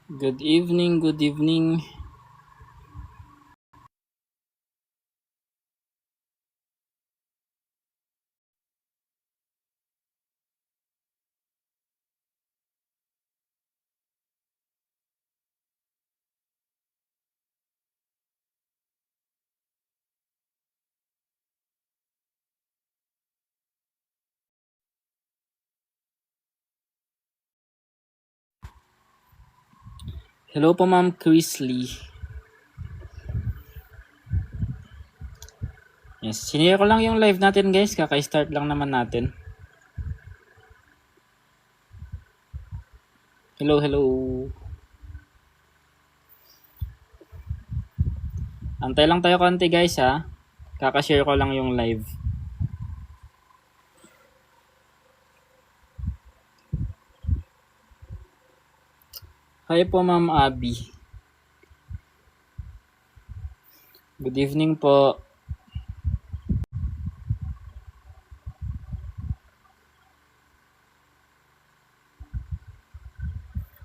Good evening, good evening. Hello po Ma'am Chris Lee. Yes, sinire ko lang yung live natin guys, kaka-start lang naman natin. Hello, hello. Antay lang tayo konti guys ha. Kaka-share ko lang yung live. Hi po Ma'am Abby. Good evening po.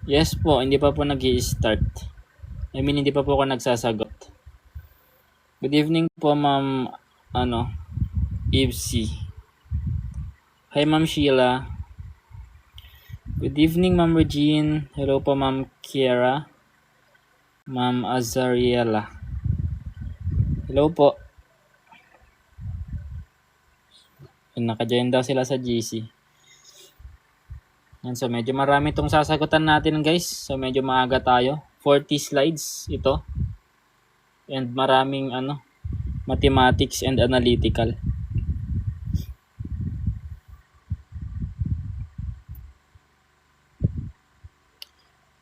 Yes po, hindi pa po nag-i-start. Hindi pa po ako nagsasagot. Good evening po Ma'am Eve C. Hi Ma'am Sheila. Good evening Ma'am Regine. Hello po Ma'am Kiera. Ma'am Azariela. Hello po. Naka-join daw sila sa GC. Yan, so medyo marami itong sasagutan natin guys. So medyo maaga tayo. 40 slides ito. And maraming mathematics and analytical.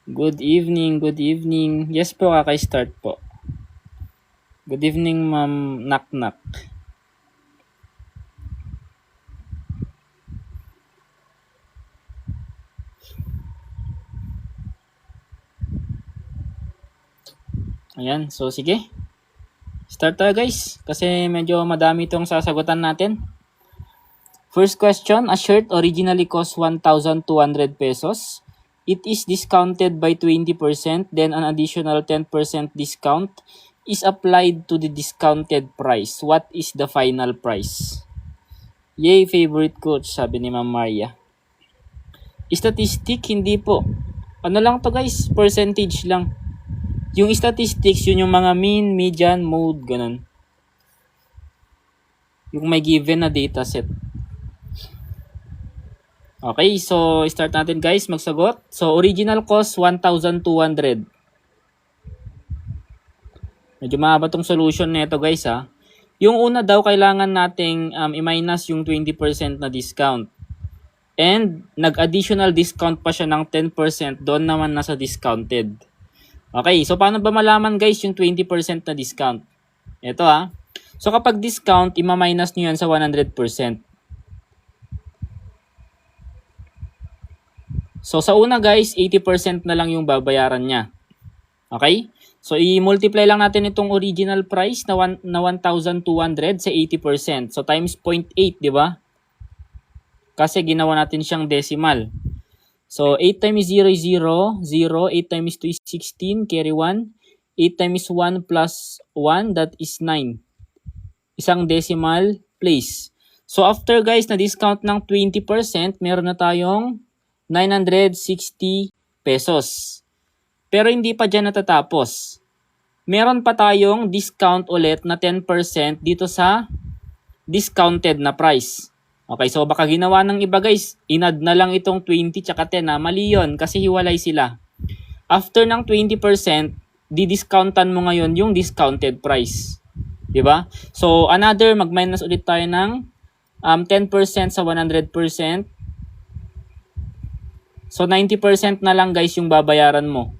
Good evening, good evening. Yes po, kaka-start po. Good evening, Ma'am Naknak. Ayan, so sige. Start tayo guys, kasi medyo madami itong sasagutan natin. First question, a shirt originally cost 1,200 pesos. It is discounted by 20%, then an additional 10% discount is applied to the discounted price. What is the final price? Yay, favorite coach, sabi ni Ma'am Maria. Statistic, hindi po. Ano lang to guys, percentage lang. Yung statistics, yun yung mga mean, median, mode, ganun. Yung may given na data set. Okay, so start natin guys, magsagot. So original cost 1,200. Medyo mahaba tong solution nito guys ha. Yung una daw kailangan nating i-minus yung 20% na discount. And nag-additional discount pa siya ng 10%, doon naman nasa discounted. Okay, so paano ba malaman guys yung 20% na discount? Ito ha. So kapag discount, ima-minus nyo yan sa 100%. So sa una guys, 80% na lang yung babayaran niya. Okay? So i-multiply lang natin itong original price na 1,200 sa 80%. So times 0.8, di ba? Kasi ginawa natin siyang decimal. So 8 times 0 is 0, 0, 8 times 2 is 16, carry 1. 8 times 1 plus 1, that is 9. Isang decimal place. So after guys na discount ng 20%, meron na tayong 960 pesos. Pero hindi pa dyan natatapos. Meron pa tayong discount ulit na 10% dito sa discounted na price. Okay, so baka ginawa ng iba guys, inad na lang itong 20 tsaka 10 na. Mali yun kasi hiwalay sila. After ng 20%, di-discountan mo ngayon yung discounted price. Diba? So another, mag-minus ulit tayo ng 10% sa 100%. So 90% na lang guys yung babayaran mo.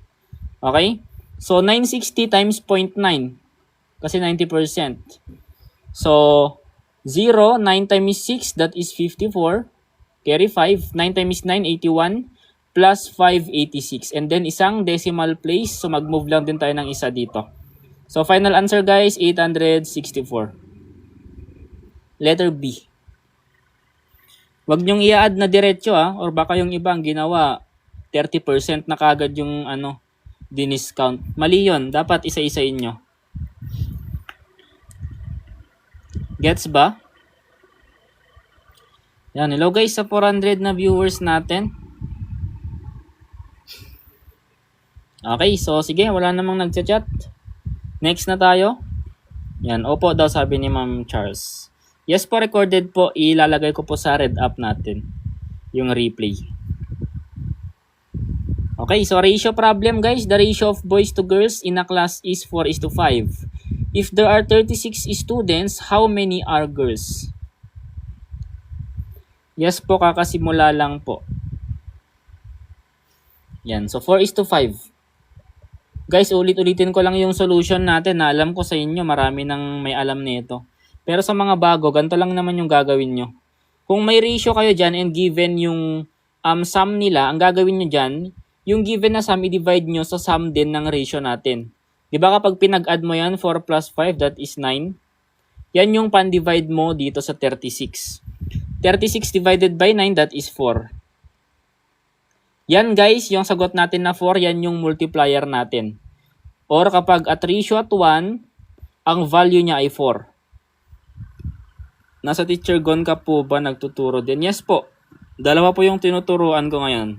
Okay? So 960 times 0.9 kasi 90%. So 0, 9 times 6, that is 54. Carry 5, 9 times 9, 81. Plus 5, 86. And then isang decimal place. So mag-move lang din tayo ng isa dito. So final answer guys, 864. Letter B. Wag nyong i-add na diretso or baka yung iba ang ginawa 30% na kagad yung diniscount. Mali yun. Dapat isa-isain nyo. Gets ba? Yan. Hello guys sa 400 na viewers natin. Okay. So sige. Wala namang nagchat-chat. Next na tayo. Yan. Opo daw sabi ni Ma'am Charles. Yes po, recorded po. Ilalagay ko po sa red app natin. Yung replay. Okay, so ratio problem guys. The ratio of boys to girls in a class is 4:5. If there are 36 students, how many are girls? Yes po, kakasimula lang po. Yan, so 4:5. Guys, ulit-ulitin ko lang yung solution natin na alam ko sa inyo, marami nang may alam nito. Pero sa mga bago, ganito lang naman yung gagawin nyo. Kung may ratio kayo dyan and given yung sum nila, ang gagawin nyo dyan, yung given na sum, i-divide nyo sa sum din ng ratio natin. Diba kapag pinag-add mo yan, 4 plus 5, that is 9. Yan yung pan-divide mo dito sa 36. 36 divided by 9, that is 4. Yan guys, yung sagot natin na 4, yan yung multiplier natin. Or kapag at ratio at 1, ang value niya ay 4. Nasa Teacher Gon ka po ba nagtuturo din? Yes po. Dalawa po yung tinuturuan ko ngayon.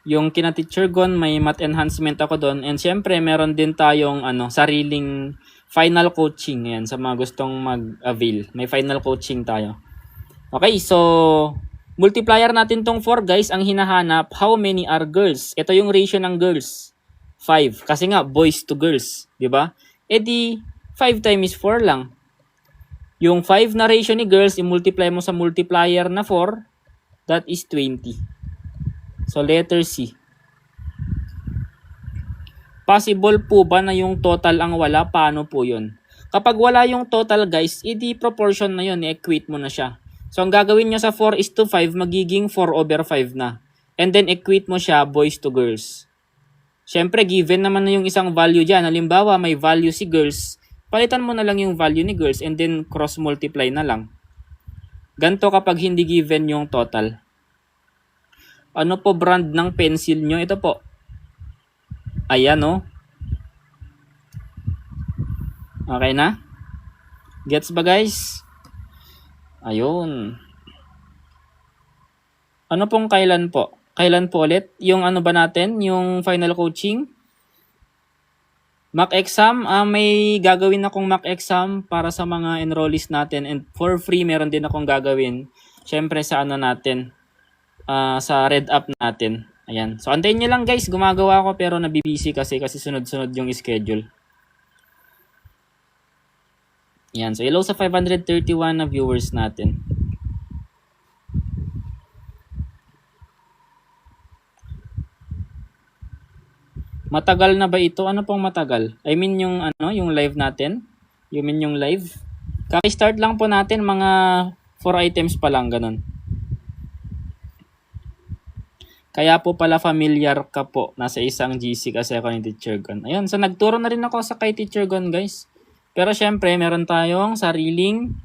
Yung kina Teacher Gon, may math enhancement ako doon. And syempre, meron din tayong sariling final coaching. Yan, sa mga gustong mag-avail. May final coaching tayo. Okay, so multiplier natin tong 4 guys. Ang hinahanap, how many are girls? Ito yung ratio ng girls. 5. Kasi nga, boys to girls. Diba? E di, 5 times 4 lang. Yung 5 na ratio ni girls, i-multiply mo sa multiplier na 4, that is 20. So, letter C. Possible po ba na yung total ang wala? Paano po yun? Kapag wala yung total guys, edi proportion na yun, i-equate mo na siya. So, ang gagawin nyo sa 4:5, magiging 4/5 na. And then, equate mo siya boys to girls. Siyempre, given naman na yung isang value dyan. Halimbawa, may value si girls, palitan mo na lang yung value ni girls and then cross-multiply na lang. Ganto kapag hindi given yung total. Ano po brand ng pencil nyo? Ito po. Ayan o. Okay na? Gets ba guys? Ayun. Ano pong kailan po? Kailan po ulit? Yung ano ba natin? Yung final coaching? Mock exam, may gagawin akong mock exam para sa mga enrollees natin and for free meron din akong gagawin. Syempre sa ano natin, sa red app natin. Ayan. So antayin nyo lang guys, gumagawa ako pero nabibisi kasi sunod-sunod yung schedule. Ayan. So hello sa 531 na viewers natin. Matagal na ba ito? Ano pong matagal? I mean yung yung live natin. You mean yung live? Kaki-start lang po natin, mga 4 items pa lang ganun. Kaya po pala familiar ka po. Nasa isang GC kasi ako ni Teacher Gon. Ayun, so nagturo na rin ako sa kay Teacher Gon guys. Pero syempre, meron tayong sariling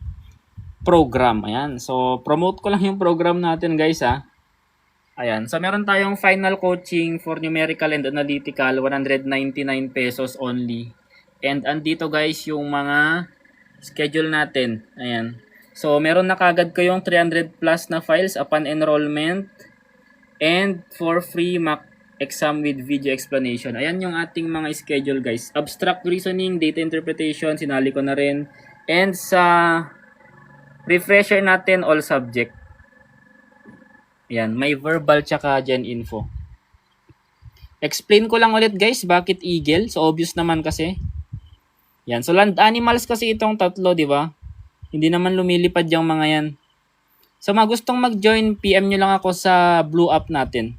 program. Ayan, so promote ko lang yung program natin guys ha. Ayan, so meron tayong final coaching for numerical and analytical, 199 pesos only. And andito guys yung mga schedule natin. Ayan. So meron na kagad kayong 300 plus na files upon enrollment and for free mock exam with video explanation. Ayan yung ating mga schedule guys. Abstract reasoning, data interpretation, sinali ko na rin. And sa refresher natin, all subject. Ayan, may verbal tsaka gen info. Explain ko lang ulit guys, bakit eagle? So obvious naman kasi. Yan, so land animals kasi itong tatlo, di ba? Hindi naman lumilipad yung mga yan. So mga gustong mag-join, PM nyo lang ako sa blue app natin.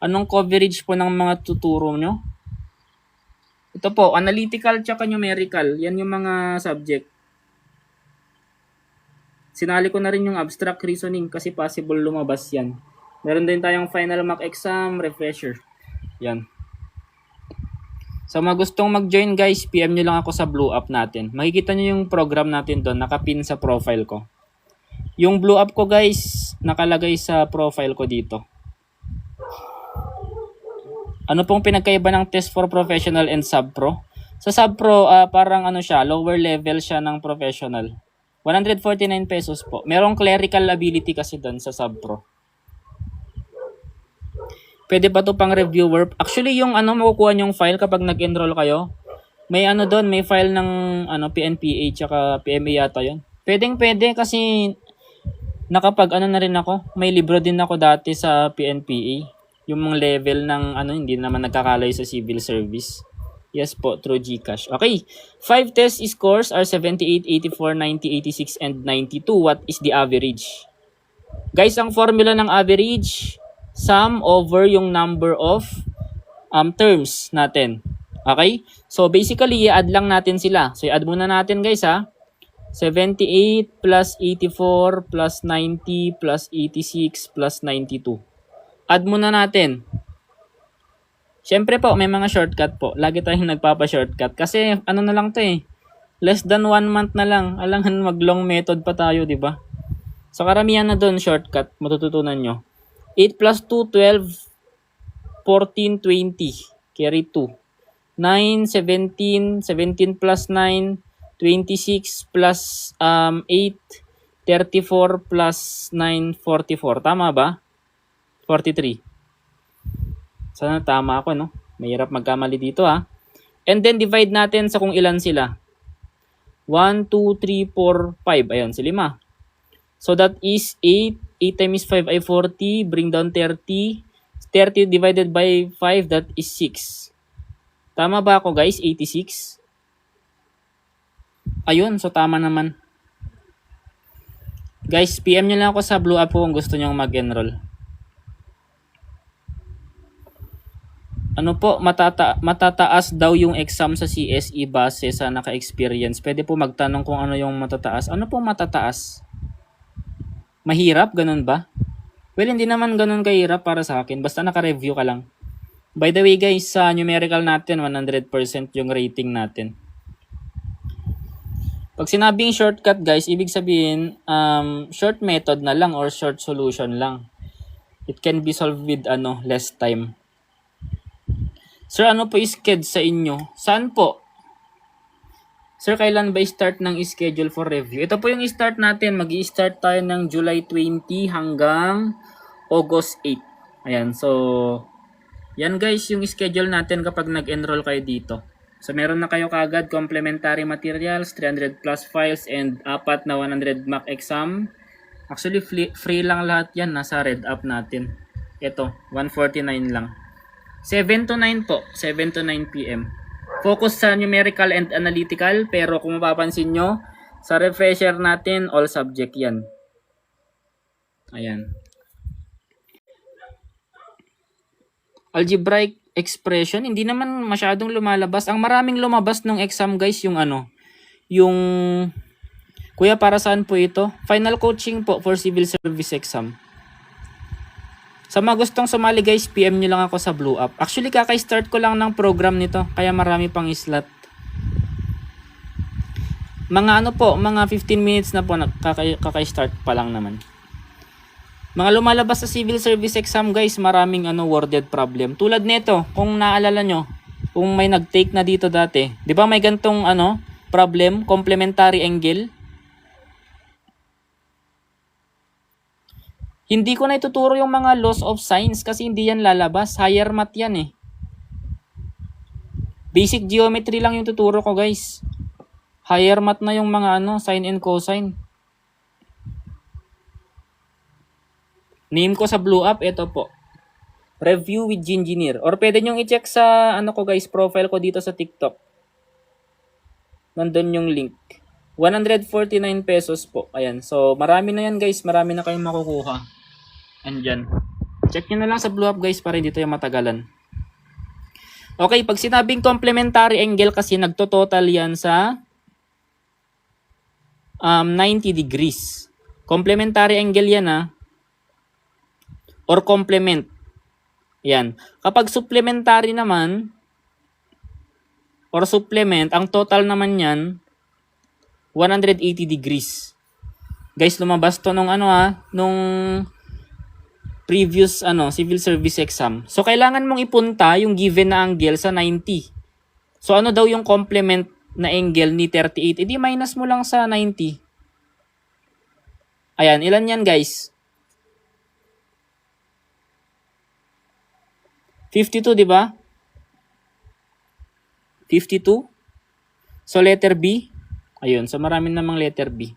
Anong coverage po ng mga tuturo nyo? Ito po, analytical tsaka numerical. Yan yung mga subject. Sinali ko na rin yung abstract reasoning kasi possible lumabas yan. Meron din tayong final mock exam, refresher. Yan. So mga gustong mag-join guys, PM nyo lang ako sa blue app natin. Makikita nyo yung program natin doon, nakapin sa profile ko. Yung blue app ko guys, nakalagay sa profile ko dito. Ano pong pinagkaiba ng test for professional and sub-pro? Sa sub-pro, parang ano siya, lower level siya ng professional. 149 pesos po. Merong clerical ability kasi doon sa sub-pro. Pwede ba to pang reviewer? Actually, yung ano, makukuha nyong file kapag nag-enroll kayo. May ano doon, may file ng ano, PNPA tsaka PMA yata yun. Pwede kasi nakapag ano na rin ako. May libro din ako dati sa PNPA. Yung mga level ng ano, hindi naman nagkakalayo sa civil service. Yes po, through GCash. Okay. 5 test scores are 78, 84, 90, 86, and 92. What is the average? Guys, ang formula ng average, sum over yung number of terms natin. Okay? So, basically, i-add lang natin sila. So, i-add muna natin guys ha. 78 plus 84 plus 90 plus 86 plus 92. Add muna natin. Siyempre po, may mga shortcut po. Lagi tayong nagpapa-shortcut. Kasi ano na lang to eh. Less than 1 month na lang. Alangan mag-long method pa tayo, di ba? So, karamihan na doon shortcut. Matututunan nyo. 8 plus 2, 12, 14, 20. Carry 2. 9, 17, 17 plus 9, 26 plus 8, 34 plus 9, 44. Tama ba? 43. Sana tama ako, no? Mahirap magkamali dito, ha? And then, divide natin sa kung ilan sila. 1, 2, 3, 4, 5. Ayan, si 5. So, that is 8. 8 times 5 ay 40. Bring down 30. 30 divided by 5, that is 6. Tama ba ako, guys? 86. Ayun, so tama naman. Guys, PM nyo lang ako sa Blue App kung gusto nyo mag-enroll. Ano po, matataas daw yung exam sa CSE base sa naka-experience. Pwede po magtanong kung ano yung matataas. Ano po matataas? Mahirap? Ganun ba? Well, hindi naman ganun kahirap para sa akin. Basta naka-review ka lang. By the way guys, sa numerical natin, 100% yung rating natin. Pag sinabing shortcut guys, ibig sabihin, short method na lang or short solution lang. It can be solved with less time. Sir, ano po schedule sa inyo? Saan po? Sir, kailan ba start ng schedule for review? Ito po yung start natin. Mag-i-start tayo ng July 20 hanggang August 8. Ayan, so yan guys yung schedule natin kapag nag-enroll kayo dito. So meron na kayo kagad complementary materials, 300 plus files, and 4 na 100 mock exam. Actually free lang lahat yan, nasa red app natin. Ito, 149 lang. 7 to 9 po, 7 to 9 PM. Focus sa numerical and analytical, pero kung mapapansin nyo, sa refresher natin, all subject yan. Ayan. Algebraic expression, hindi naman masyadong lumalabas. Ang maraming lumabas nung exam guys, yung yung, kuya para saan po ito? Final coaching po for civil service exam. Sa mga gustong sumali guys, PM nyo lang ako sa Blue App. Actually, kaka-start ko lang ng program nito, kaya marami pang slot. Mga mga 15 minutes na po, kaka-start pa lang naman. Mga lumalabas sa civil service exam guys, maraming worded problem. Tulad nito, kung naalala nyo, kung may nag-take na dito dati, 'di ba may gantong problem, complementary angle? Hindi ko na ituturo yung mga laws of sines kasi hindi yan lalabas. Higher math yan eh. Basic geometry lang yung tuturo ko guys. Higher math na yung mga sine and cosine. Name ko sa Blue App, ito po. Review with Gingineer. Or pwede nyong i-check sa ko guys, profile ko dito sa TikTok. Nandun yung link. 149 pesos po. Ayan. So, marami na yan guys. Marami na kayong makukuha. Andyan. Check nyo na lang sa Blue App guys para hindi tayo matagalan. Okay, pag sinabing complementary angle kasi nagto-total yan sa 90 degrees. Complementary angle yan or complement. Yan. Kapag supplementary naman or supplement, ang total naman yan 180 degrees. Guys, lumabas to nung previous civil service exam. So kailangan mong ipunta yung given na angle sa 90. So ano daw yung complement na angle ni 38? Edi minus mo lang sa 90. Ayan, ilan yan guys? 52, di ba? 52. So letter B. Ayun, so marami namang letter B.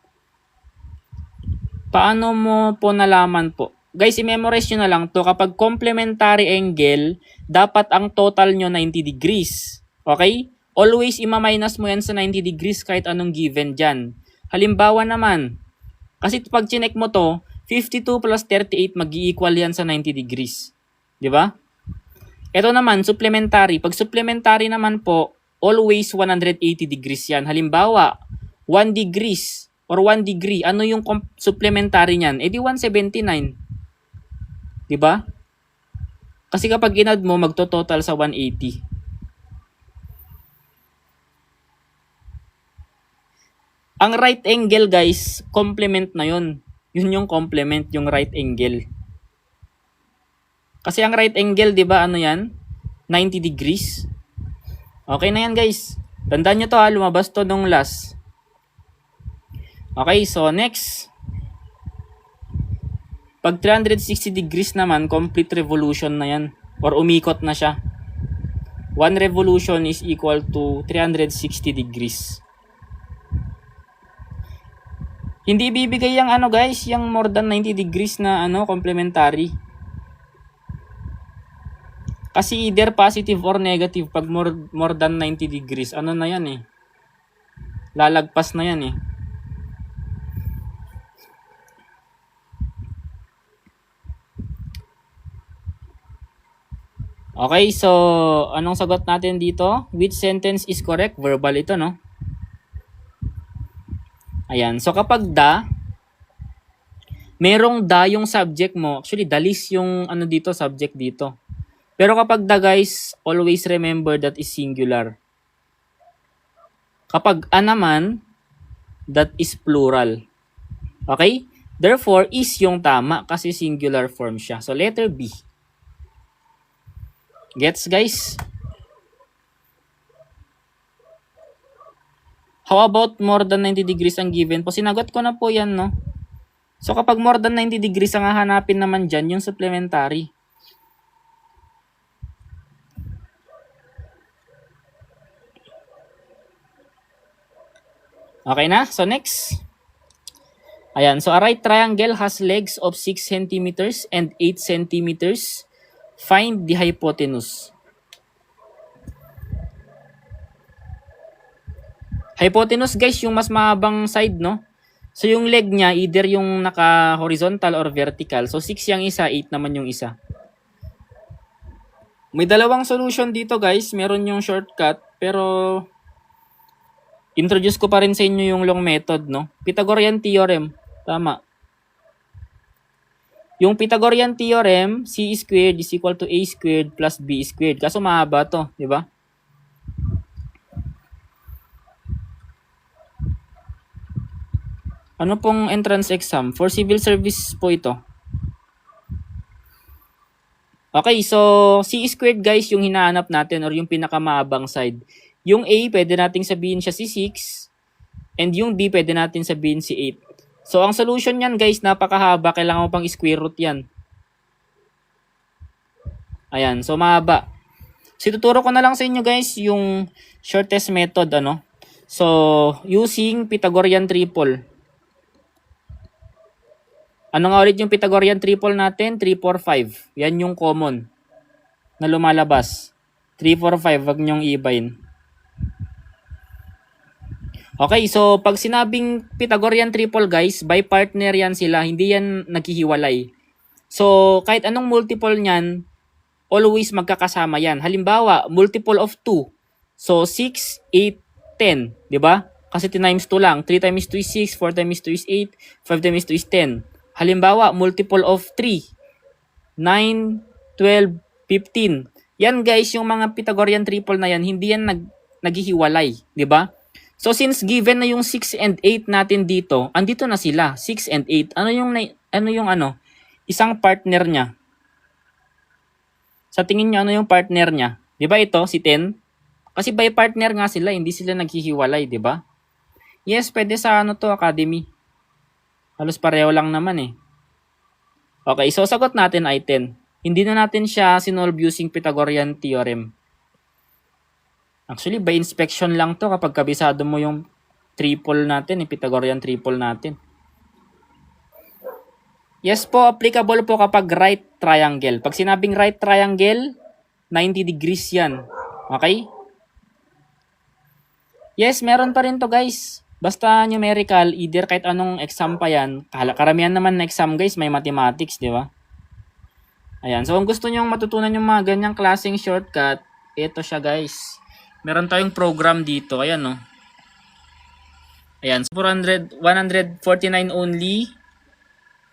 Paano mo po nalaman po? Guys, i-memorize nyo na lang to. Kapag complementary angle, dapat ang total nyo 90 degrees. Okay? Always ima-minus mo yan sa 90 degrees kahit anong given dyan. Halimbawa naman, kasi pag chinek mo to, 52 plus 38 mag-i-equal yan sa 90 degrees. Di ba? Ito naman, supplementary. Pag supplementary naman po, always 180 degrees yan. Halimbawa, 1 degrees or 1 degree. Ano yung supplementary niyan? Eh di 179. Diba? Kasi kapag in-add mo, magto-total sa 180. Ang right angle guys, complement na yun. Yun yung complement, yung right angle. Kasi ang right angle, di ba, ano yan? 90 degrees. Okay na yan guys. Tandaan nyo to ha, lumabas to nung last. Okay, so next. Pag 360 degrees naman, complete revolution na yan. Or umikot na siya. 1 revolution is equal to 360 degrees. Hindi ibibigay yung guys, yung more than 90 degrees na complementary. Kasi either positive or negative pag more than 90 degrees. Ano na yan eh. Lalagpas na yan eh. Okay, so anong sagot natin dito? Which sentence is correct? Verbal ito, no? Ayan, so kapag the, merong the yung subject mo. Actually, the list yung dito, subject dito. Pero kapag the guys, always remember that is singular. Kapag a naman, that is plural. Okay? Therefore, is yung tama kasi singular form siya. So, letter B. Gets guys? How about more than 90 degrees ang given po? Sinagot ko na po yan, no? So, kapag more than 90 degrees ang hahanapin naman dyan, yung supplementary. Okay na? So, next. Ayan. So, a right triangle has legs of 6 centimeters and 8 centimeters. Find the hypotenuse. Hypotenuse guys, yung mas mahabang side, no? So yung leg niya, either yung naka-horizontal or vertical. So 6 yung isa, 8 naman yung isa. May dalawang solution dito guys. Meron yung shortcut, pero introduce ko pa rin sa inyo yung long method, no? Pythagorean theorem. Tama. Yung Pythagorean theorem, c squared is equal to a squared plus b squared. Kaso mahaba to, di ba? Ano pong entrance exam? For civil service po ito. Okay, so c squared guys yung hinahanap natin or yung pinakamahabang side. Yung a, pwede nating sabihin siya si 6. And yung b, pwede natin sabihin si 8. So, ang solution niyan guys, napakahaba. Kailangan mo pang square root yan. Ayan, so mahaba. So, tuturo ko na lang sa inyo guys yung shortest method, So, using Pythagorean triple. Ano nga ulit yung Pythagorean triple natin? 3, 4, 5. Yan yung common na lumalabas. 3, 4, 5. Wag nyong ibayin. Okay, so pag sinabing Pythagorean triple guys, by partner yan sila, hindi yan naghihiwalay. So, kahit anong multiple niyan, always magkakasama yan. Halimbawa, multiple of 2. So, 6, 8, 10. Diba? Kasi 10 times 2 lang. 3 times 2 is 6, 4 times 2 is 8, 5 times 2 is 10. Halimbawa, multiple of 3. 9, 12, 15. Yan guys, yung mga Pythagorean triple na yan, hindi yan naghihiwalay. Diba? So, since given na yung 6 and 8 natin dito, andito na sila, 6 and 8. Ano yung isang partner niya? Sa tingin nyo, ano yung partner niya? Di ba ito, si 10? Kasi by partner nga sila, hindi sila naghihiwalay, di ba? Yes, pwede sa ano to, academy. Halos pareho lang naman eh. Okay, so sagot natin ay 10. Hindi na natin siya sinolve using Pythagorean theorem. Actually, by inspection lang to kapag kabisado mo yung triple natin, Pythagorean triple natin. Yes po, applicable po kapag right triangle. Pag sinabing right triangle, 90 degrees yan. Okay? Yes, meron pa rin to guys. Basta numerical, either kahit anong exam pa yan. Karamihan naman na exam guys, may mathematics, di ba? Ayan, so kung gusto nyo matutunan yung mga ganyang klaseng shortcut, ito siya guys. Meron tayong program dito, ayan no. Ayan, so 149 only.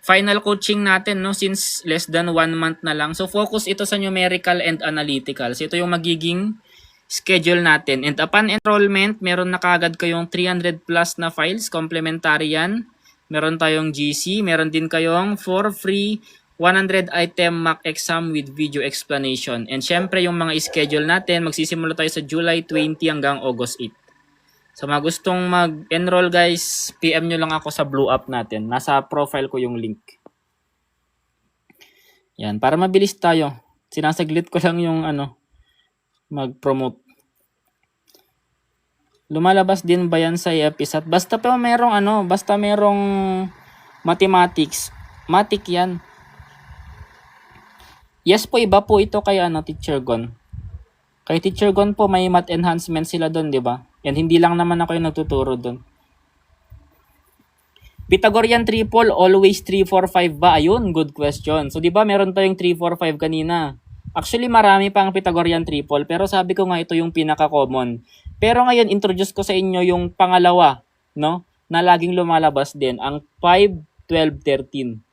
Final coaching natin no, since less than 1 month na lang. So focus ito sa numerical and analytical. So ito yung magiging schedule natin. And upon enrollment, meron na kagad kayong 300 plus na files, complementary yan. Meron tayong GC, meron din kayong for free 100 item mock exam with video explanation. And syempre yung mga schedule natin, magsisimula tayo sa July 20 hanggang August 8. Sa mga gustong mag-enroll guys, PM nyo lang ako sa Blue App natin. Nasa profile ko yung link. Yan, para mabilis tayo. Sinasaglit ko lang yung mag-promote. Lumalabas din ba yan sa episode? Basta pa merong mathematics. Matik yan. Yes po, iba po ito kay Teacher Gon. Kay Teacher Gon po may math enhancement sila doon, di ba? And hindi lang naman ako yung nagtuturo doon. Pythagorean triple, always 3, 4, 5 ba? Ayun, good question. So, di ba meron tayong 3, 4, 5 kanina? Actually, marami pang Pythagorean triple, pero sabi ko nga ito yung pinaka-common. Pero ngayon, introduce ko sa inyo yung pangalawa, no? Na laging lumalabas din, ang 5, 12, 13.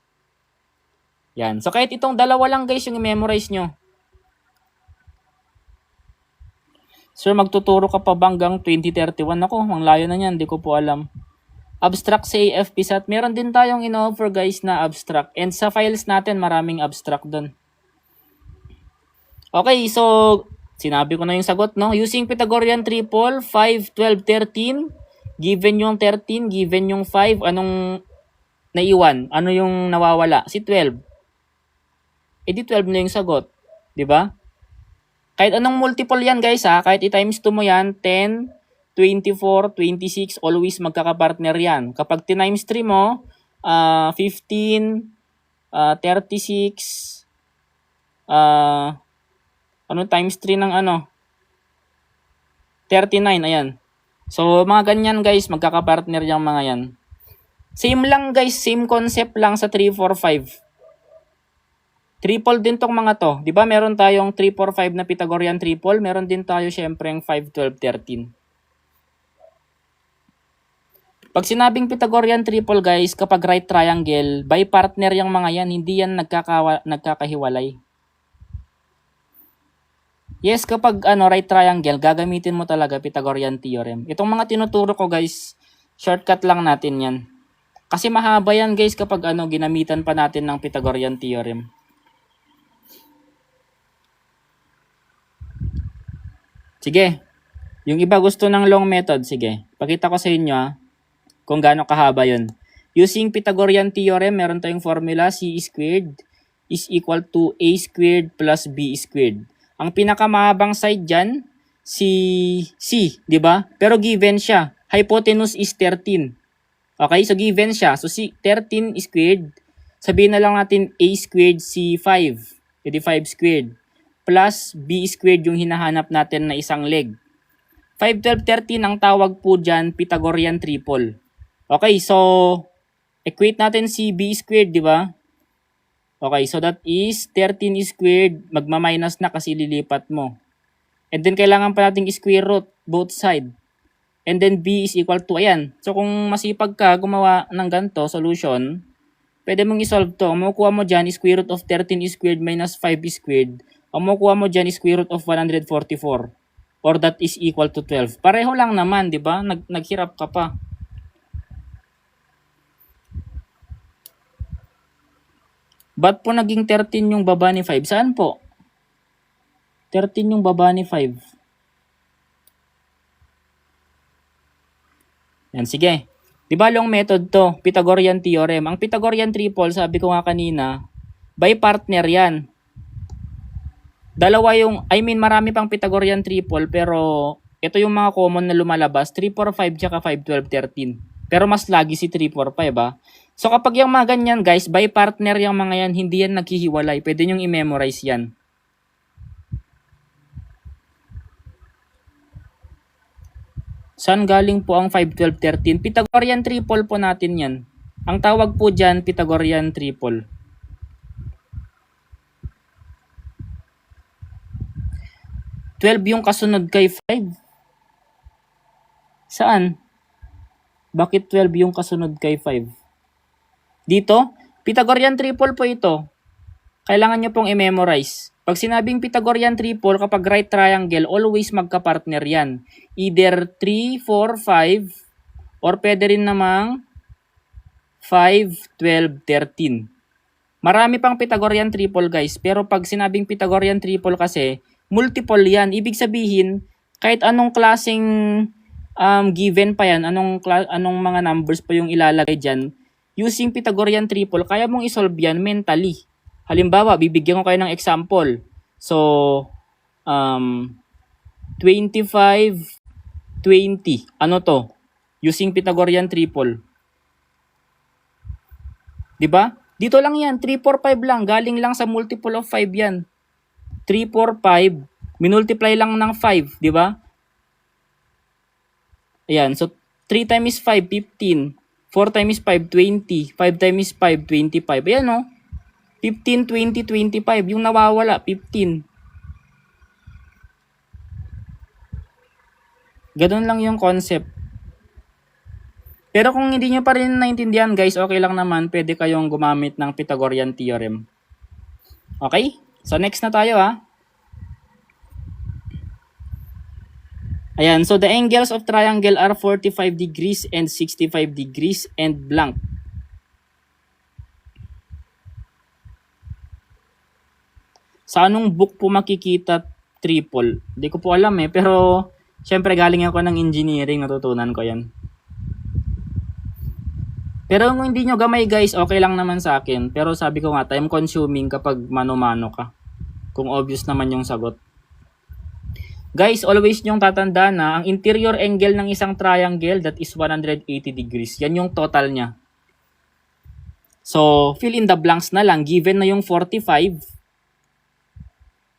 Yan. So, kahit itong dalawa lang guys yung i-memorize nyo. Sir, magtuturo ka pa ba hanggang 2031? Ako, ang layo na yan. Hindi ko po alam. Abstract sa AFPSAT. Meron din tayong in-offer guys na abstract. And sa files natin, maraming abstract doon. Okay, so sinabi ko na yung sagot, no? Using Pythagorean triple, 5, 12, 13. Given yung 13, given yung 5, anong naiwan? Ano yung nawawala? Si 12. Eh di 12 na yung sagot. 'Di ba? Kahit anong multiple yan guys ha, kahit i-times 2 mo yan, 10, 24, 26, always magkakapartner yan. Kapag times 3 mo, 15, 36, times 3 ng 39, ayan. So, mga ganyan guys, magkakapartner yung mga yan. Same lang guys, same concept lang sa 3, 4, 5. Triple din tong mga to. Di ba meron tayong 3, 4, 5 na Pythagorean triple? Meron din tayo syempre yung 5, 12, 13. Pag sinabing Pythagorean triple guys, kapag right triangle, by partner yung mga yan, hindi yan nagkakahiwalay. Yes, kapag right triangle, gagamitin mo talaga Pythagorean theorem. Itong mga tinuturo ko guys, shortcut lang natin yan. Kasi mahaba yan guys kapag ginamitan pa natin ng Pythagorean theorem. Sige. Yung iba gusto ng long method, sige. Pakita ko sa inyo kung gaano kahaba yun. Using Pythagorean theorem, meron tayong formula c squared is equal to a squared plus b squared. Ang pinakamahabang side dyan, si c, di ba? Pero given siya. Hypotenuse is 13. Okay, so given siya. So 13 squared, sabihin na lang natin a squared c 5. Pwede 5 squared. Plus b squared yung hinahanap natin na isang leg. 5, 12, 13 ang tawag po dyan, Pythagorean triple. Okay, so equate natin si b squared, di ba? Okay, so that is 13 squared, magma-minus na kasi lilipat mo. And then kailangan pa nating square root both side. And then b is equal to, ayan. So kung masipag ka gumawa ng ganito, solution, pwede mong isolve to. Ang makukuha mo dyan is square root of 13 squared minus 5 squared. Ang makukuha mo dyan is square root of 144. Or that is equal to 12. Pareho lang naman, di ba? Naghirap ka pa. Ba't po naging 13 yung baba ni 5? Saan po? 13 yung baba ni 5. Yan, sige. Di ba long method to? Pythagorean theorem. Ang Pythagorean triple, sabi ko nga kanina, by partner yan. Marami pang Pythagorean triple, pero ito yung mga common na lumalabas, 3, 4, 5, tsaka 5, 12, 13. Pero mas lagi si 3, 4, 5, ha? So kapag yung mga ganyan, guys, by partner yung mga yan, hindi yan naghihiwalay. Pwede nyong i-memorize yan. Saan galing po ang 5, 12, 13? Pythagorean triple po natin yan. Ang tawag po dyan, Pythagorean triple. Yung kasunod kay 5. Saan? Bakit 12 yung kasunod kay 5? Dito, Pythagorean triple po ito. Kailangan nyo pong i-memorize. Pag sinabing Pythagorean triple, kapag right triangle, always magka-partner yan. Either 3, 4, 5, or pwede rin namang 5, 12, 13. Marami pang Pythagorean triple, guys. Pero pag sinabing Pythagorean triple kasi, multiple yan. Ibig sabihin, kahit anong klaseng given pa yan, anong mga numbers pa yung ilalagay dyan, using Pythagorean triple, kaya mong isolve yan mentally. Halimbawa, bibigyan ko kayo ng example. So, 25, 20. Ano to? Using Pythagorean triple. Diba? Dito lang yan. 3, 4, 5 lang. Galing lang sa multiple of 5 yan. 3, 4, 5. Minultiply lang ng 5. Diba? Ayan. So, 3 times 5, 15. 4 times 5, 20. 5 times 5, 25. Ayan, no? 15, 20, 25. Yung nawawala, 15. Ganun lang yung concept. Pero kung hindi nyo pa rin naintindihan, guys, okay lang naman. Pwede kayong gumamit ng Pythagorean theorem. Okay? So, next na tayo, ha? Ayan. So, the angles of triangle are 45 degrees and 65 degrees and blank. Sa anong book po makikita triple? Hindi ko po alam eh. Pero, syempre galing ako ng engineering. Natutunan ko yan. Pero kung hindi nyo gamay, guys, okay lang naman sa akin. Pero sabi ko nga, time consuming kapag mano-mano ka. Kung obvious naman yung sagot. Guys, always nyong tatandaan na ang interior angle ng isang triangle, that is 180 degrees. Yan yung total niya. So, fill in the blanks na lang. Given na yung 45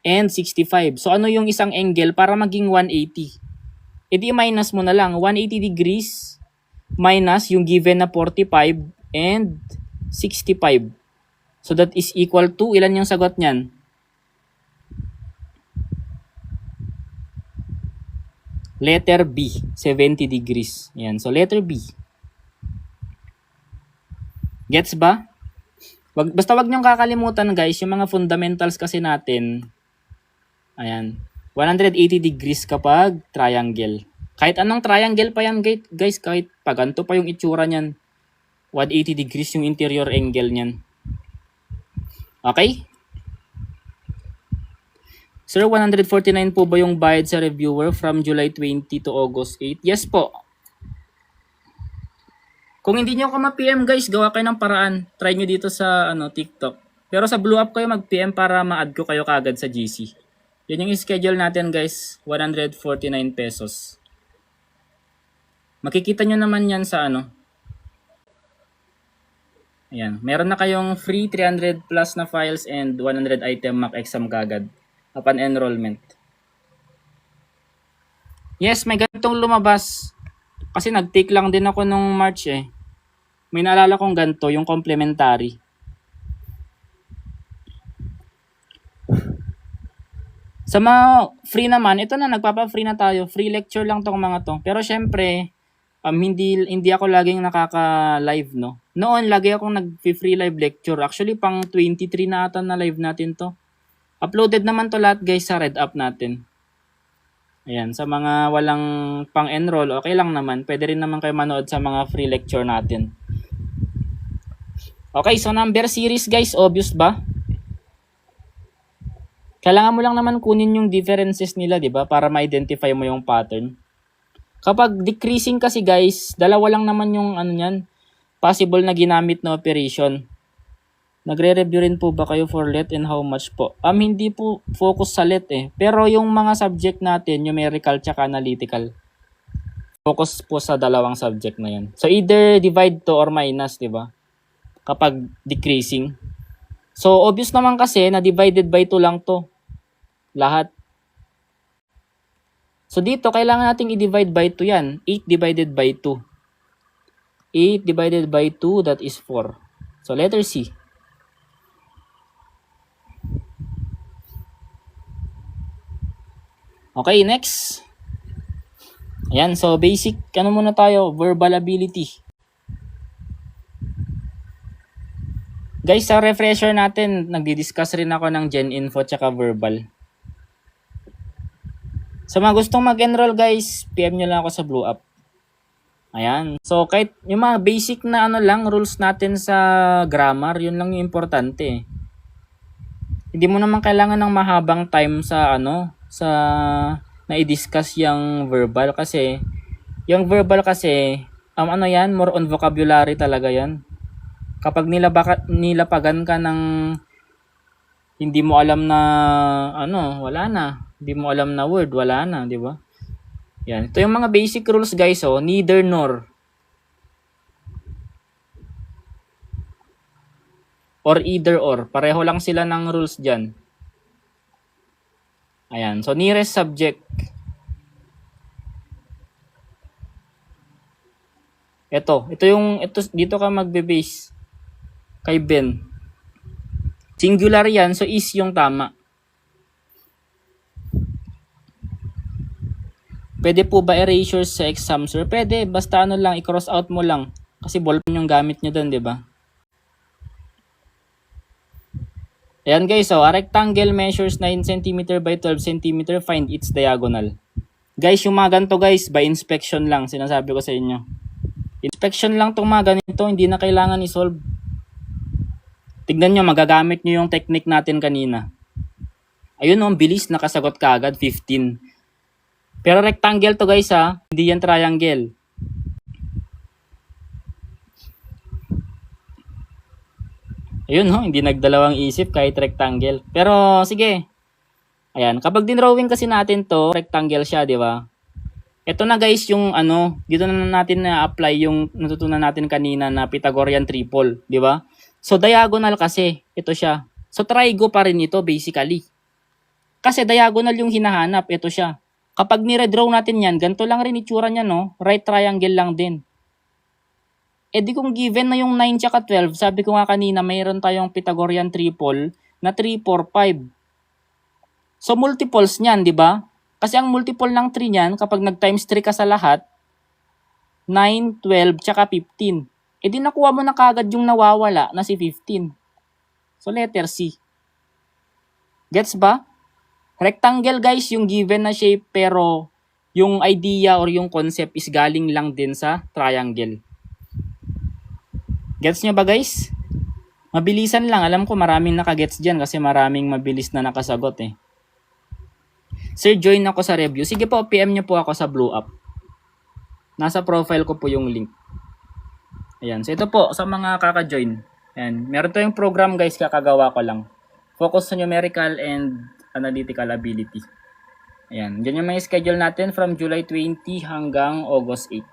and 65. So, ano yung isang angle para maging 180? E di minus mo na lang. 180 degrees minus yung given na 45 and 65. So, that is equal to, ilan yung sagot niyan? Letter B, 70 degrees. Yan. So, letter B. Gets ba? Basta wag niyong kakalimutan, guys, yung mga fundamentals kasi natin. Ayan. 180 degrees kapag triangle. Kahit anong triangle pa yan, guys, kahit paganto pa yung itsura niyan. 180 degrees yung interior angle niyan. Okay? Sir, 149 po ba yung bayad sa reviewer from July 20 to August 8? Yes po. Kung hindi nyo ako ma-PM, guys, gawa kayo ng paraan. Try nyo dito sa TikTok. Pero sa Blue Up kayo mag-PM para ma-add ko kayo kagad sa GC. Yan yung schedule natin, guys. 149 pesos. Makikita nyo naman yan sa Ayan. Meron na kayong free 300 plus na files and 100 item mock exam kagad upon enrollment. Yes, may ganitong lumabas. Kasi nag-take lang din ako nung March eh. May naalala kong ganito, yung complementary. Sa mga free naman, ito na, nagpapa-free na tayo. Free lecture lang tong mga to. Pero syempre, hindi ako laging nakaka-live, no? Noon, lagi akong nag-free live lecture. Actually, pang 23 na ata na live natin to. Uploaded naman to lahat, guys, sa Red App natin. Ayan, sa mga walang pang-enroll, okay lang naman. Pwede rin naman kayo manood sa mga free lecture natin. Okay, so number series, guys, obvious ba? Kailangan mo lang naman kunin yung differences nila, di ba? Para ma-identify mo yung pattern. Kapag decreasing kasi guys, dalawa lang naman yung ano niyan, possible na ginamit na operation. Nagre-review rin po ba kayo for let and how much po? Hindi po focus sa let eh. Pero yung mga subject natin, numerical tsaka analytical, focus po sa dalawang subject na yan. So either divide to or minus, di ba? Kapag decreasing. So obvious naman kasi na divided by 2 lang to. Lahat. So dito, kailangan nating i-divide by 2 yan. 8 divided by 2. 8 divided by 2, that is 4. So letter C. Okay, next. Ayan, so basic, ano muna tayo? Verbal ability. Guys, sa refresher natin, nagdi-discuss rin ako ng Gen Info tsaka verbal. Sa mga gustong mag-enroll guys, PM nyo lang ako sa Blue Up. Ayan. So kahit yung mga basic na ano lang, rules natin sa grammar, yun lang yung importante. Hindi mo naman kailangan ng mahabang time sa ano, sa na-i-discuss yung verbal kasi yung verbal kasi, ano yan, more on vocabulary talaga yan. Kapag nilapagan ka ng hindi mo alam na ano, wala na. Hindi mo alam na word, wala na, di ba? Yan. Ito yung mga basic rules guys, oh. Neither nor. Or either or. Pareho lang sila ng rules dyan. Ayan. So, nearest subject. Ito dito ka magbe-base. Kay Ben. Singular yan, so is yung tama. Pwede po ba erasure sa exam, sir? Pwede, basta ano lang, i-cross out mo lang. Kasi ballpen yung gamit nyo dun, di ba? Ayan guys, so a rectangle measures 9 cm by 12 cm, find its diagonal. Guys, yung mga ganito guys, by inspection lang, sinasabi ko sa inyo. Inspection lang itong mga ganito, hindi na kailangan i-solve. Tignan nyo, magagamit nyo yung technique natin kanina. Ayun o, bilis, nakasagot ka agad, 15. Pero rectangle to guys ha, hindi yan triangle. Ayun ho, hindi nagdalawang isip kahit rectangle. Pero sige. Ayan, kapag dinrawing kasi natin to, rectangle siya, di ba? Ito na guys yung ano, dito na natin na-apply yung natutunan natin kanina na Pythagorean triple, di ba? So diagonal kasi, ito siya. So trigo pa rin ito basically. Kasi diagonal yung hinahanap, ito siya. Kapag ni-redraw natin yan, ganito lang rin itsura niya, no? Right triangle lang din. E di kung given na yung 9 tsaka 12, sabi ko nga kanina, mayroon tayong Pythagorean triple na 3, 4, 5. So multiples niyan, di ba? Kasi ang multiple ng 3 niyan, kapag nag-times 3 ka sa lahat, 9, 12, tsaka 15. E di nakuha mo na kagad yung nawawala na si 15. So letter C. Gets ba? Rectangle guys, yung given na shape pero yung idea or yung concept is galing lang din sa triangle. Gets nyo ba guys? Mabilisan lang. Alam ko maraming nakagets dyan kasi maraming mabilis na nakasagot eh. Sir, join ako sa review. Sige po, PM nyo po ako sa Blue Up. Nasa profile ko po yung link. Ayan. So ito po sa mga kaka-join. Ayan. Meron tayong program guys, kakagawa ko lang. Focus sa numerical and analytical ability. Ayan. Diyan yung may schedule natin from July 20 hanggang August 8.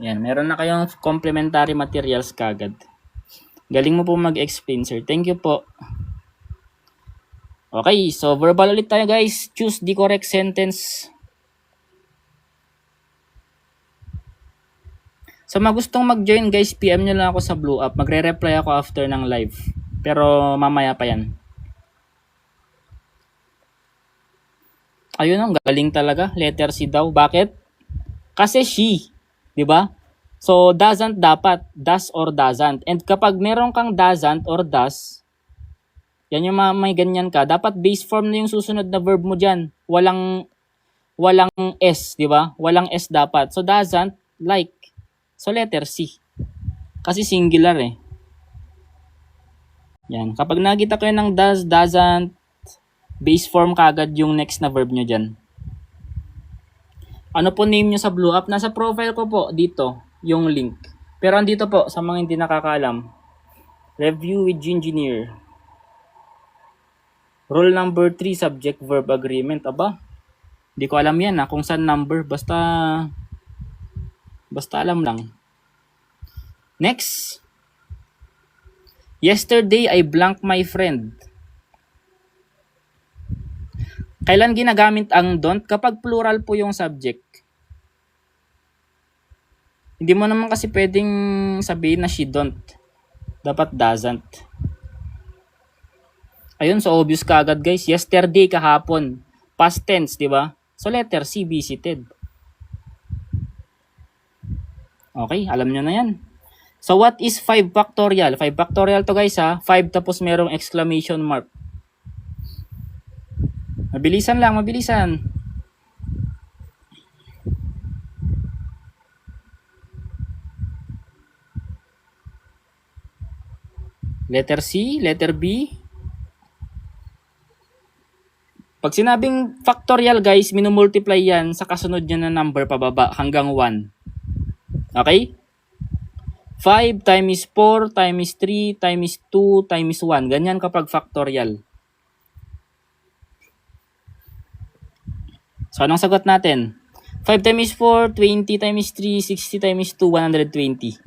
Ayan. Meron na kayong complementary materials kagad. Galing mo po mag-explain, sir. Thank you po. Okay. So, verbal ulit tayo, guys. Choose the correct sentence. So, magustong mag-join, guys, PM nyo lang ako sa Blue Up. Magre-reply ako after ng live. Pero, mamaya pa yan. Ayun ang galing talaga. Letter C daw. Bakit? Kasi she. Diba? So, doesn't dapat. Does or doesn't. And kapag meron kang doesn't or does, yan yung may ganyan ka. Dapat base form na yung susunod na verb mo dyan. Walang S. Diba? Walang S dapat. So, doesn't, like. So, letter C. Kasi singular eh. Yan. Kapag nakita ko yan ng does, doesn't, base form kagad yung next na verb nyo dyan. Ano po name nyo sa Blue App? Nasa profile ko po dito yung link. Pero andito po sa mga hindi nakakaalam. Review with Engineer. Rule number 3, subject-verb agreement. Aba, hindi ko alam yan kung saan number. Basta alam lang. Next. Yesterday, I blanked my friend. Kailan ginagamit ang don't? Kapag plural po yung subject. Hindi mo naman kasi pwedeng sabihin na she don't. Dapat doesn't. Ayun, so obvious kagad guys. Yesterday, kahapon. Past tense, di ba? So letter C, visited. Okay, alam nyo na yan. So what is 5 factorial? 5 factorial to guys 5 tapos merong exclamation mark. Mabilisan lang, mabilisan. Letter C, letter B. Pag sinabing factorial guys, minumultiply yan sa kasunod niya na number pababa hanggang 1. Okay? 5 times 4 times 3 times 2 times 1. Ganyan kapag factorial. So, anong sagot natin? 5 times 4, 20 times 3, 60 times 2, 120.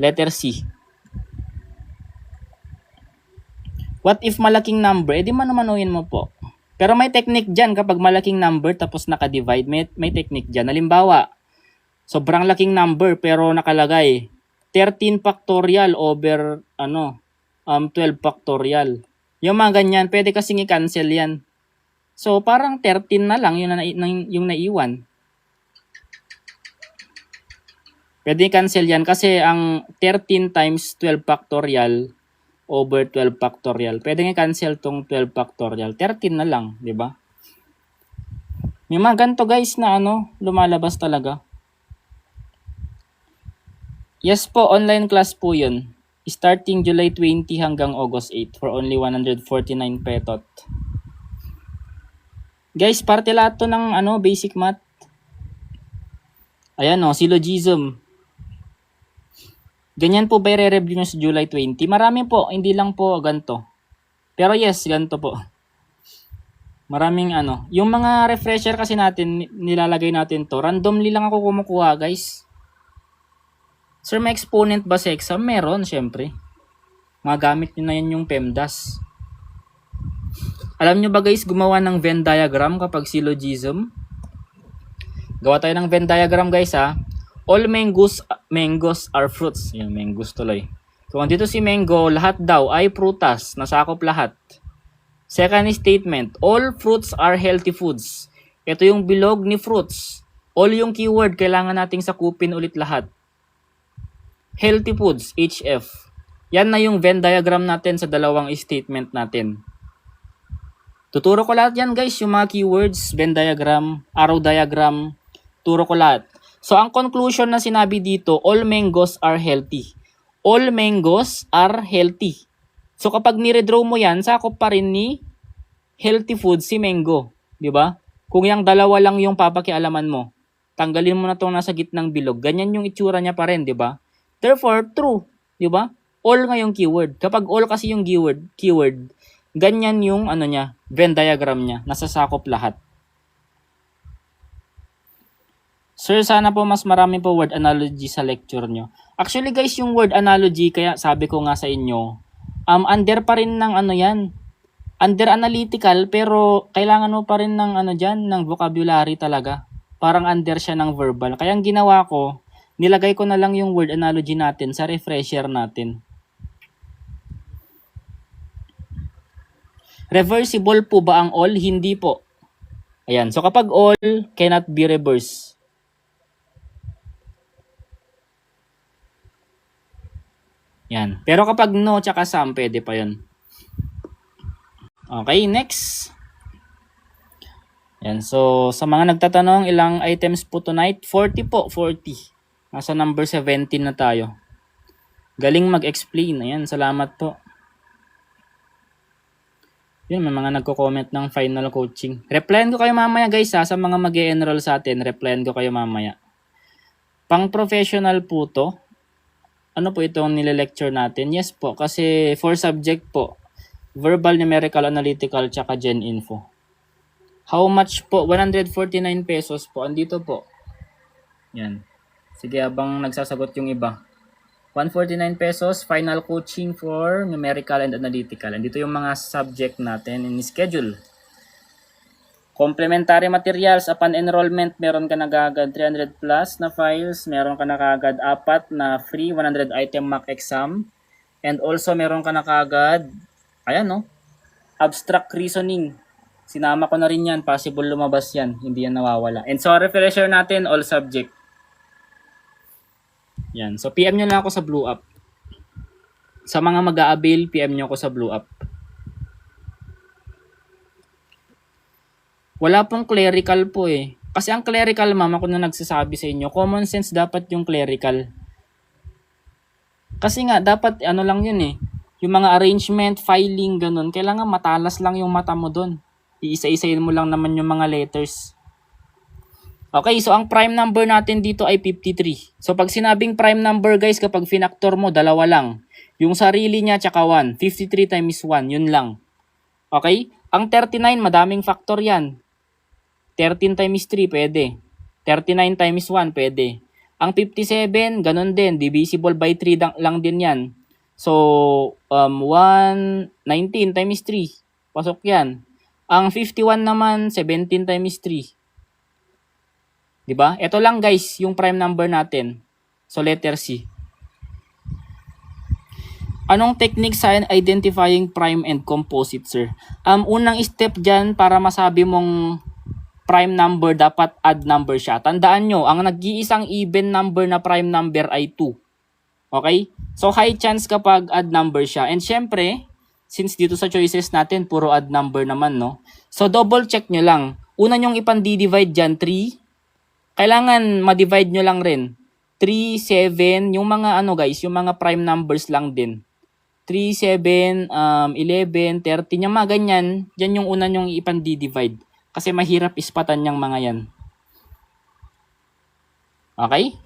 Letter C. What if malaking number? Eh di manumanuhin mo po. Pero may technique dyan kapag malaking number tapos naka-divide. May technique dyan. Halimbawa, sobrang laking number pero nakalagay 13 factorial over 12 factorial. Yung mga ganyan, pwede kasing i-cancel yan. So, parang 13 na lang yung naiwan. Pwede i-cancel yan kasi ang 13 times 12 factorial over 12 factorial. Pwede i-cancel tong 12 factorial. 13 na lang, di ba? May mga ganito guys na lumalabas talaga. Yes po, online class po yun. Starting July 20 hanggang August 8 for only 149 petot. Guys, parte lahat to ng basic math. Ayan syllogism. Ganyan po ba i-review nyo sa July 20? Marami po, hindi lang po ganito. Pero yes, ganito po. Maraming Yung mga refresher kasi natin, nilalagay natin to. Randomly lang ako kumukuha guys. Sir, may exponent ba sa exam? Meron, syempre. Magamit nyo na yan yung PEMDAS. Alam nyo ba guys, gumawa ng Venn diagram kapag syllogism? Gawa tayo ng Venn diagram guys All mangoes are fruits. Yan, mangoes tuloy. Kung dito si mango, lahat daw ay prutas. Nasakop lahat. Second statement, all fruits are healthy foods. Ito yung bilog ni fruits. All yung keyword, kailangan nating sakupin ulit lahat. Healthy foods, HF. Yan na yung Venn diagram natin sa dalawang statement natin. Tuturo ko lahat yan guys, yung mga keywords, Venn diagram, arrow diagram, turo ko lahat. So, ang conclusion na sinabi dito, all mangoes are healthy. All mangoes are healthy. So, kapag ni-redraw mo yan, sakop pa rin ni healthy food si mango. Diba? Kung yung dalawa lang yung papakialaman mo, tanggalin mo na itong nasa gitnang bilog. Ganyan yung itsura niya pa rin, diba? Therefore, true. Diba? All nga yung keyword. Kapag all kasi yung keyword, ganyan yung Venn diagram niya. Nasasakop lahat. Sir, sana po mas marami po word analogy sa lecture nyo. Actually guys, yung word analogy, kaya sabi ko nga sa inyo, under pa rin ng yan. Under analytical, pero kailangan mo pa rin ng ng vocabulary talaga. Parang under siya ng verbal. Kaya ang ginawa ko, nilagay ko na lang yung word analogy natin sa refresher natin. Reversible po ba ang all? Hindi po. Ayan, so kapag all cannot be reversed. Yan. Pero kapag no tsaka some, pwede pa yun. Okay, next. Yan. So, sa mga nagtatanong, ilang items po tonight? 40 po, 40. Nasa number 17 na tayo. Galing mag-explain. Ayan, salamat po. Yun, may mga nagko-comment ng final coaching. Replyan ko kayo mamaya guys ha, sa mga mag-e-enroll sa atin. Replyan ko kayo mamaya. Pang professional po to. Ano po itong nile-lecture natin? Yes po, kasi 4 subject po. Verbal, numerical, analytical, tsaka gen info. How much po? 149 pesos po. Andito po. Yan. Sige, habang nagsasagot yung iba. 149 pesos, final coaching for numerical and analytical. Andito yung mga subject natin in schedule. Complementary materials, upon enrollment, meron ka na kagad 300 plus na files, meron ka na kagad 4 na free 100 item mock exam, and also meron ka na kagad, ayan no, abstract reasoning. Sinama ko na rin yan, possible lumabas yan, hindi yan nawawala. And so, refresher natin, all subject. Yan. So, PM nyo na ako sa Blue Up. Sa mga mag-a-avail, PM nyo ako sa Blue Up. Wala pong clerical po eh. Kasi ang clerical, ma'am, ako na nagsasabi sa inyo, common sense dapat yung clerical. Kasi nga, dapat ano lang yun eh. Yung mga arrangement, filing, ganun. Kailangan matalas lang yung mata mo dun. Iisa-isayin mo lang naman yung mga letters. Okay, so ang prime number natin dito ay 53. So pag sinabing prime number guys, kapag finactor mo, dalawa lang. Yung sarili niya tsaka 1. 53 times 1, yun lang. Okay? Ang 39, madaming factor yan. 13 times 3, pwede. 39 times 1, pwede. Ang 57, ganun din. Divisible by 3 lang din yan. So, 19 times 3. Pasok yan. Ang 51 naman, 17 times 3. Diba? Ito lang guys, yung prime number natin. So, letter C. Anong technique sa identifying prime and composite, sir? Unang step dyan para masabi mong prime number, dapat odd number siya. Tandaan nyo, ang nag-iisang even number na prime number ay 2. Okay? So, high chance kapag odd number siya. And syempre, since dito sa choices natin, puro odd number naman, no? So, double check nyo lang. Una nyong ipandi-divide dyan, 3. Kailangan ma-divide nyo lang rin. 3, 7, yung mga ano guys, yung mga prime numbers lang din. 3, 7, 11, 13, yung mga ganyan, dyan yung una nyong ipandi-divide. Kasi mahirap ispatan yung mga yan. Okay?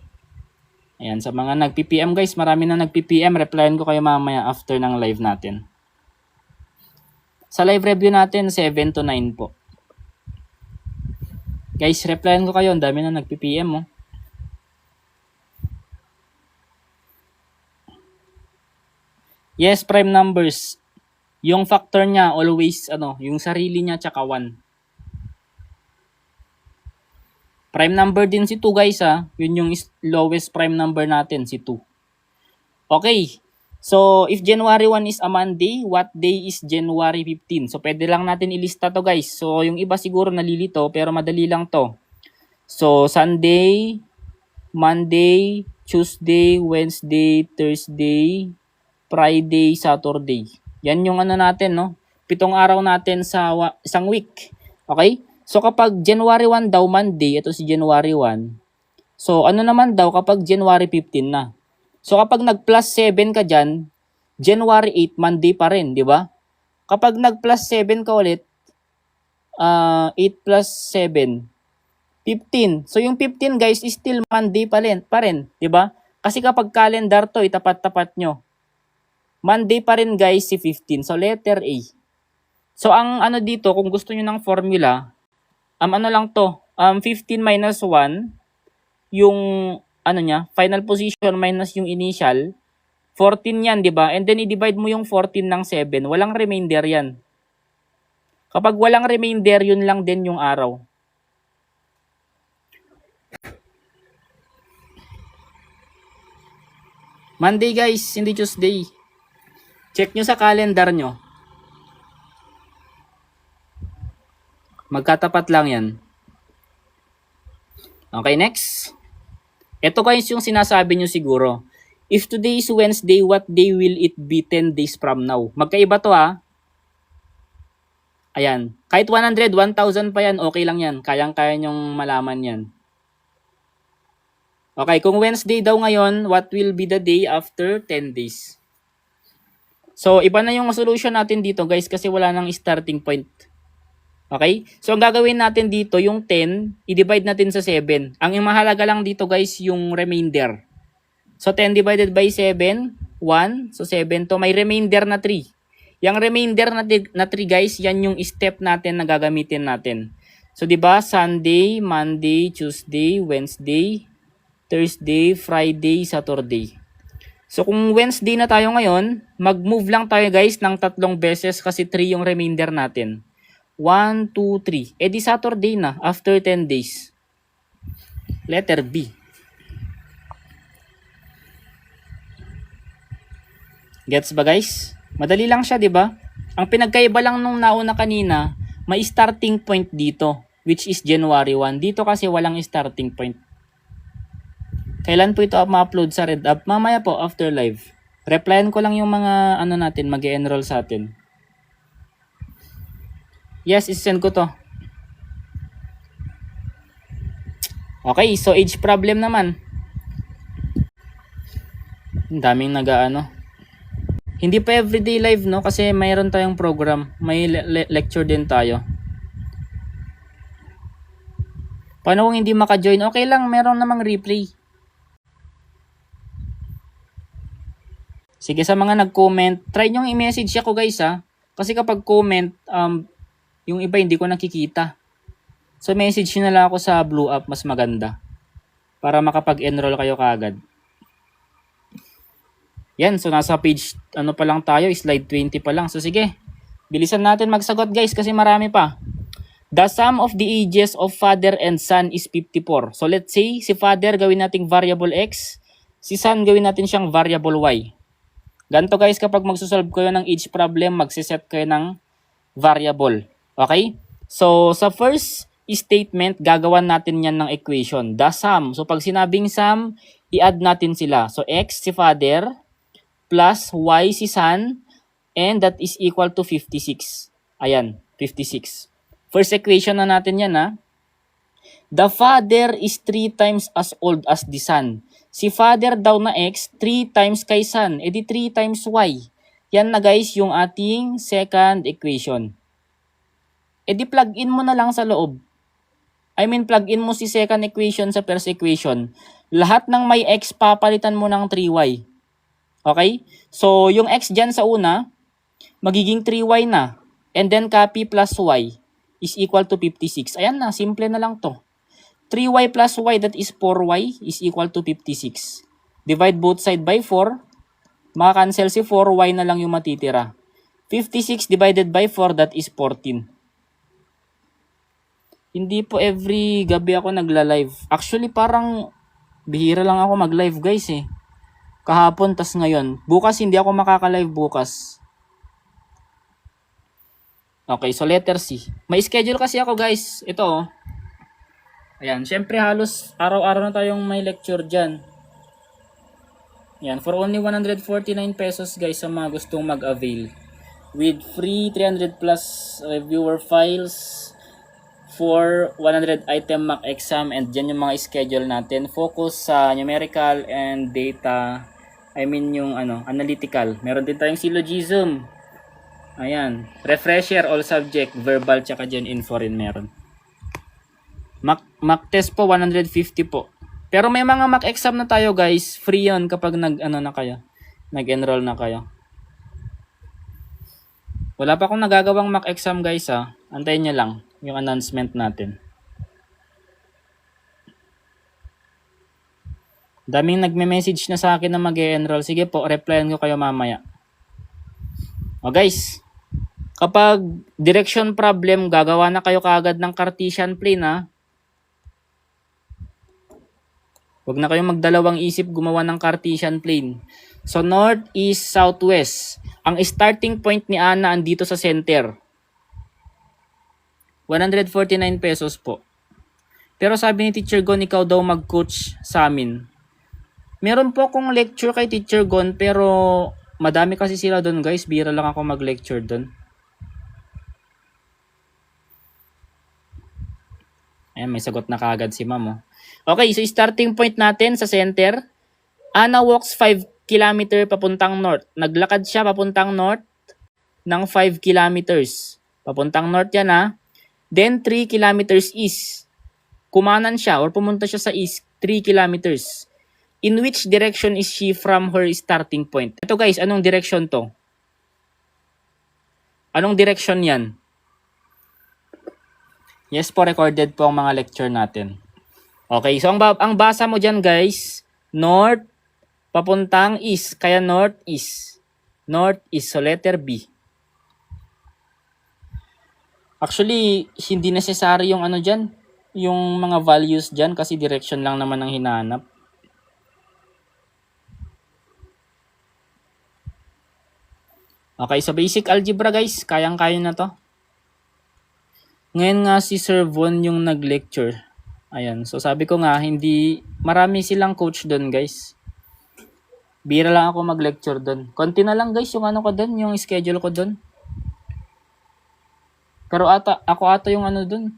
Ayan, sa mga nag-PPM guys, marami na nag-PPM. Replyan ko kayo mamaya after ng live natin. Sa live review natin, 7 to 9 po. Guys, replyan ko kayo. Ang dami na nag-PPM oh. Yes, prime numbers. Yung factor niya always yung sarili niya tsaka 1. Prime number din si 2 guys ha. Yun yung lowest prime number natin, si 2. Okay. So, if January 1 is a Monday, what day is January 15? So, pwede lang natin ilista to guys. So, yung iba siguro nalilito, pero madali lang to. So, Sunday, Monday, Tuesday, Wednesday, Thursday, Friday, Saturday. Yan yung natin, no? 7 araw natin sa isang week. Okay? So, kapag January 1 daw Monday, ito si January 1. So, ano naman daw kapag January 15 na? So, kapag nag-plus 7 ka dyan, January 8, Monday pa rin, di ba? Kapag nag-plus 7 ka ulit, 8 plus 7, 15. So, yung 15 guys is still Monday pa rin, di ba? Kasi kapag calendar to, itapat-tapat nyo. Monday pa rin guys si 15. So, letter A. So, ang dito, kung gusto nyo ng formula, lang to, 15 minus 1, yung niya, final position minus yung initial, 14 yan, di ba? And then i-divide mo yung 14 ng 7, walang remainder yan. Kapag walang remainder, yun lang din yung araw. Monday guys, hindi Tuesday. Check nyo sa calendar nyo. Magkatapat lang yan. Okay, next. Ito guys yung sinasabi nyo siguro. If today is Wednesday, what day will it be 10 days from now? Magkaiba to ha. Ayan. Kahit 100, 1,000 pa yan, okay lang yan. Kayang-kaya nyong malaman yan. Okay, kung Wednesday daw ngayon, what will be the day after 10 days? So, iba na yung solution natin dito guys kasi wala nang starting point. Okay? So, ang gagawin natin dito, yung 10, i-divide natin sa 7. Ang mahalaga lang dito guys, yung remainder. So, 10 divided by 7, 1. So, 7 to. May remainder na 3. Yung remainder na 3 guys, yan yung step natin na gagamitin natin. So, di ba Sunday, Monday, Tuesday, Wednesday, Thursday, Friday, Saturday. So, kung Wednesday na tayo ngayon, mag-move lang tayo guys ng 3 beses kasi 3 yung remainder natin. 1, 2, 3. Eh di Saturday na after 10 days. Letter B. Gets ba guys? Madali lang siya, 'di ba? Ang pinagkaiba lang nung nauna kanina, may starting point dito, which is January 1. Dito kasi walang starting point. Kailan po ito ma-upload sa RedUp? Mamaya po after live. Replyan ko lang yung mga ano natin, mag-e-enroll sa atin. Yes, isend ko to. Okay, so age problem naman. Ang daming nag-aano. Hindi pa everyday live no kasi mayroon tayong program. May lecture din tayo. Paano kung hindi maka-join? Okay lang, meron namang replay. Sige, sa mga nag-comment, try nyo i-message ako guys ha. Kasi kapag comment, yung iba hindi ko nakikita. So message nyo na lang ako sa Blue App, mas maganda. Para makapag-enroll kayo kaagad. Yan, so nasa page, ano pa lang tayo, slide 20 pa lang. So sige, bilisan natin magsagot guys kasi marami pa. The sum of the ages of father and son is 54. So let's say, si father gawin nating variable x, si son gawin natin siyang variable y. Ganito guys, kapag magsusolve kayo ng age problem, magsiset kayo ng variable. Okay? So sa first statement, gagawan natin yan ng equation. The sum. So pag sinabing sum, i-add natin sila. So x si father, plus y si son, and that is equal to 56. Ayan, 56. First equation na natin yan ha. The father is 3 times as old as the son. Si father daw na x, 3 times kay son. E di 3 times y. Yan na guys yung ating second equation. E di plug in mo na lang sa loob. I mean plug in mo si second equation sa first equation. Lahat ng may x papalitan mo ng 3y. Okay? So yung x dyan sa una, magiging 3y na. And then copy plus y is equal to 56. Ayan na, simple na lang to. 3y plus y, that is 4y, is equal to 56. Divide both side by 4. Maka-cancel si 4, y na lang yung matitira. 56 divided by 4, that is 14. Hindi po every gabi ako nagla-live. Actually, parang bihira lang ako mag-live guys eh. Kahapon, tas ngayon. Bukas, hindi ako makaka-live bukas. Okay, so letter C. May schedule kasi ako guys. Ito oh. Ayan, syempre halos araw-araw na tayong may lecture dyan. Ayan, for only 149 pesos guys sa mga gustong mag-avail. With free 300 plus reviewer files for 100 item mock exam, and dyan yung mga schedule natin. Focus sa numerical and data. I mean yung analytical. Meron din tayong syllogism. Ayan. Refresher, all subject, verbal, tsaka dyan info rin meron. Mock test po, 150 po. Pero may mga mock exam na tayo guys. Free yun kapag nag-enroll na kayo. Wala pa akong nagagawang mock exam guys ha. Antayin nyo lang yung announcement natin. Daming nagme-message na sa akin na mag-enroll. Sige po, replyan ko kayo mamaya. O guys, kapag direction problem, gagawa na kayo kaagad ng Cartesian plane ha. Huwag na kayong magdalawang isip gumawa ng Cartesian plane. So north, east, southwest. Ang starting point ni Ana andito sa center. 149 pesos po. Pero sabi ni Teacher Gon, ikaw daw mag-coach sa amin. Meron po akong lecture kay Teacher Gon, pero madami kasi sila doon guys. Bira lang ako mag-lecture doon. Ayan, may sagot na kagad si ma'am. Oh. Okay, so starting point natin sa center. Ana walks 5 kilometer papuntang north. Naglakad siya papuntang north ng 5 kilometers. Papuntang north yan ha. Then 3 kilometers east. Kumanan siya or pumunta siya sa east 3 kilometers. In which direction is she from her starting point? Ito guys, anong direction to? Anong direction yan? Yes po, recorded po ang mga lecture natin. Okay, so ang basa mo dyan guys, north papuntang east, kaya northeast. Northeast, so letter B. Actually, hindi necessary yung ano dyan, yung mga values dyan kasi direction lang naman ang hinahanap. Okay, so basic algebra guys, kayang-kaya na to. Ngayon nga si Sir Von yung nag-lecture. Ayan, so sabi ko nga, marami silang coach doon guys. Bira lang ako mag-lecture doon. Konti na lang guys yung ano ko doon, yung schedule ko doon. Pero ako yung ano doon,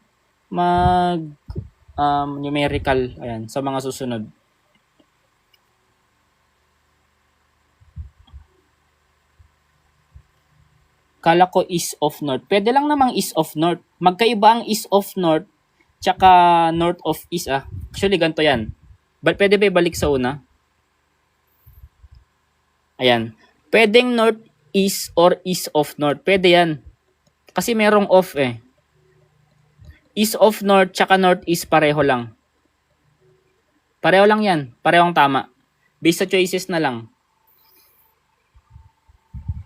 numerical, ayan, sa mga susunod. Kala ko east of north. Pwede lang namang east of north. Magkaiba ang east of north tsaka north of east ah. Actually, ganito yan. Pwede ba ibalik sa una? Ayan. Pwedeng north east or east of north. Pwede yan. Kasi merong off eh. East of north tsaka northeast pareho lang. Pareho lang yan. Parehong tama. Based sa choices na lang.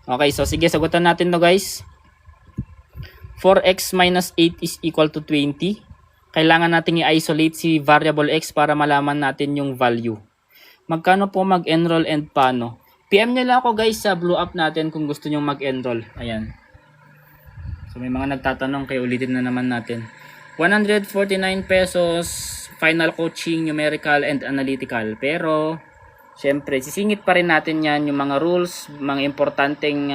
Okay, so sige, sagutan natin to guys. 4x minus 8 is equal to 20. Kailangan natin i-isolate si variable x para malaman natin yung value. Magkano po mag-enroll and paano? PM nyo lang ako guys sa blue up natin kung gusto nyo mag-enroll. Ayan. So may mga nagtatanong kaya ulitin na naman natin. 149 pesos final coaching, numerical and analytical. Pero syempre sisingit pa rin natin yan yung mga rules, mga importanteng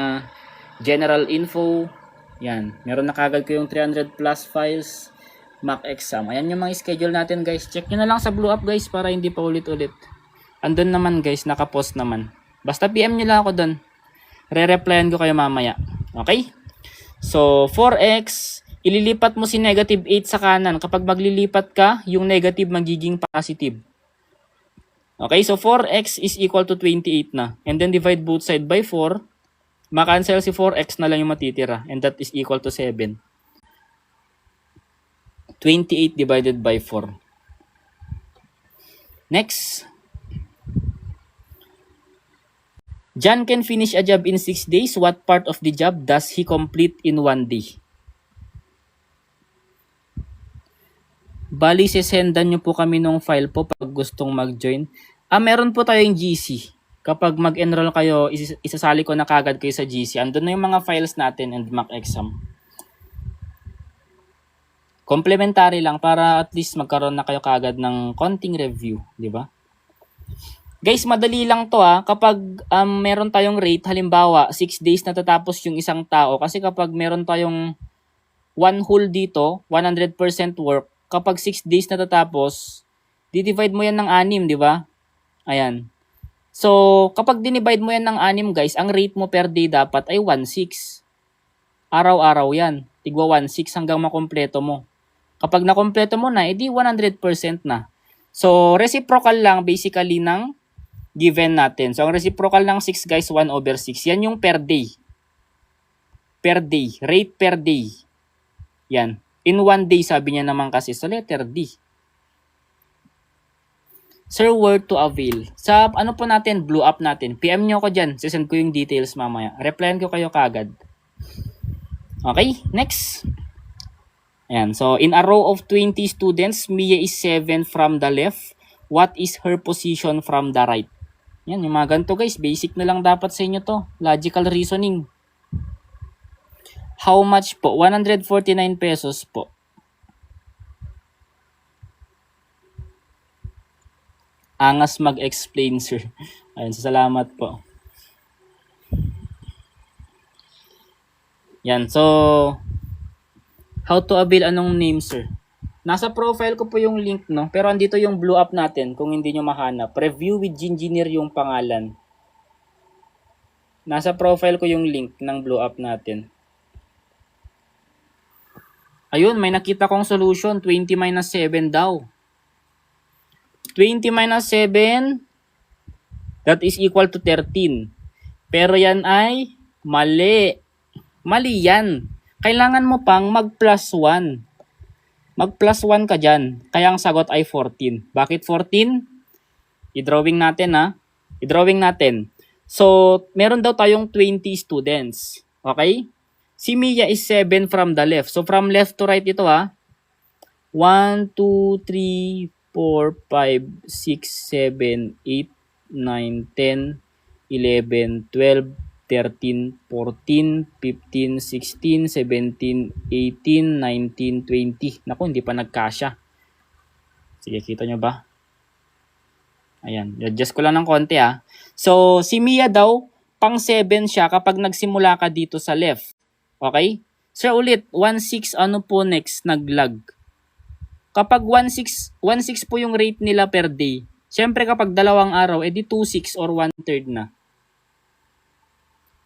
general info. Yan. Meron na kagad ko yung 300 plus files mock exam. Ayan yung mga schedule natin guys. Check nyo na lang sa blue up guys para hindi pa ulit-ulit. Andun naman guys, nakapost naman. Basta PM nyo lang ako dun. Re-replyan ko kayo mamaya. Okay? So, 4x, ililipat mo si negative 8 sa kanan. Kapag maglilipat ka, yung negative magiging positive. Okay, so 4x is equal to 28 na. And then divide both side by 4. Makancel si 4x na lang yung matitira. And that is equal to 7. 28 divided by 4. Next. John can finish a job in 6 days. What part of the job does he complete in 1 day? Bali, sesendan nyo po kami nung file po pag gustong mag-join. Meron po tayong GC. Kapag mag-enroll kayo, isasali ko na kagad kayo sa GC. Andun na yung mga files natin and mock exam. Complementary lang para at least magkaroon na kayo kagad ng konting review, di ba? Guys, madali lang to kapag meron tayong rate, halimbawa 6 days natatapos yung isang tao kasi kapag meron tayong 1 whole dito, 100% work, kapag 6 days natatapos, di-divide mo yan ng 6, di ba? Ayan. So, kapag dinivide mo yan ng 6 guys, ang rate mo per day dapat ay 1.6. Araw-araw yan. Tigwa 1.6 hanggang makompleto mo. Kapag nakompleto mo na, edi 100% na. So, reciprocal lang basically ng given natin. So, ang reciprocal ng 6 guys, 1/6. Yan yung per day. Per day. Rate per day. Yan. In 1 day, sabi niya naman kasi. So, letter D. Sir, where to avail? Sa ano po natin, blue up natin. PM nyo ko dyan. Sisend ko yung details mamaya. Replyan ko kayo kagad. Okay, next. Ayan. So, in a row of 20 students, Mia is 7 from the left. What is her position from the right? Yan, yung mga ganito guys. Basic na lang dapat sa inyo to. Logical reasoning. How much po? 149 pesos po. Angas mag-explain, sir. Ayun, salamat po. Yan, so how to avail anong name, sir? Nasa profile ko po yung link, no? Pero andito yung blue up natin kung hindi nyo mahanap. Review with Gingineer yung pangalan. Nasa profile ko yung link ng blow up natin. Ayun, may nakita kong solution. 20 minus 7 daw. 20 minus 7, that is equal to 13. Pero yan ay mali. Mali yan. Kailangan mo pang mag plus 1. Mag plus 1 ka dyan. Kaya ang sagot ay 14. Bakit 14? I-drawing natin ha. I-drawing natin. So, meron daw tayong 20 students. Okay? Si Mia is 7 from the left. So, from left to right ito ha. 1, 2, 3, 4, 5, 6, 7, 8, 9, 10, 11, 12, 13, 14, 15, 16, 17, 18, 19, 20. Naku, hindi pa nagkasya. Sige, kita nyo ba? Ayan, adjust ko lang ng konti ha. So, si Mia daw, pang 7 siya kapag nagsimula ka dito sa left. Okay? Sir, ulit, 1.6 ano po next naglag? Kapag 1.6 po yung rate nila per day, syempre kapag dalawang araw, edi 2.6 or 1/3 na.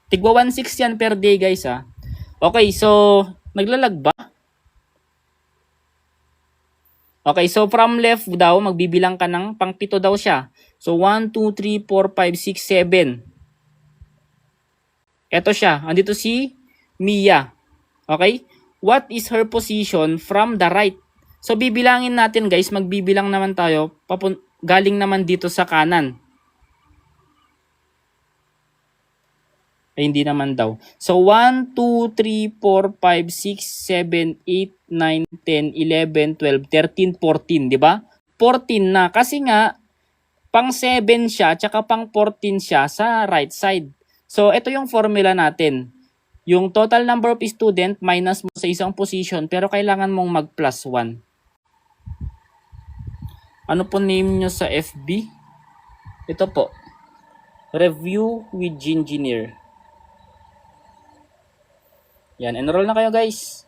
Tigwa 1.6 yan per day guys ha. Okay, so, naglalag ba? Okay, so from left daw, magbibilang ka ng pang 7 daw siya. So, 1, 2, 3, 4, 5, 6, 7. Ito siya. Andito si Mia. Okay? What is her position from the right? So, bibilangin natin guys. Magbibilang naman tayo. Galing naman dito sa kanan. Ay, hindi naman daw. So, 1, 2, 3, 4, 5, 6, 7, 8, 9, 10, 11, 12, 13, 14. Diba? 14 na. Kasi nga, pang 7 siya, tsaka pang 14 siya sa right side. So, ito yung formula natin. Yung total number of student minus mo sa isang position, pero kailangan mong mag plus 1. Ano po name nyo sa FB? Ito po. Review with Engineer. Yan, enroll na kayo guys.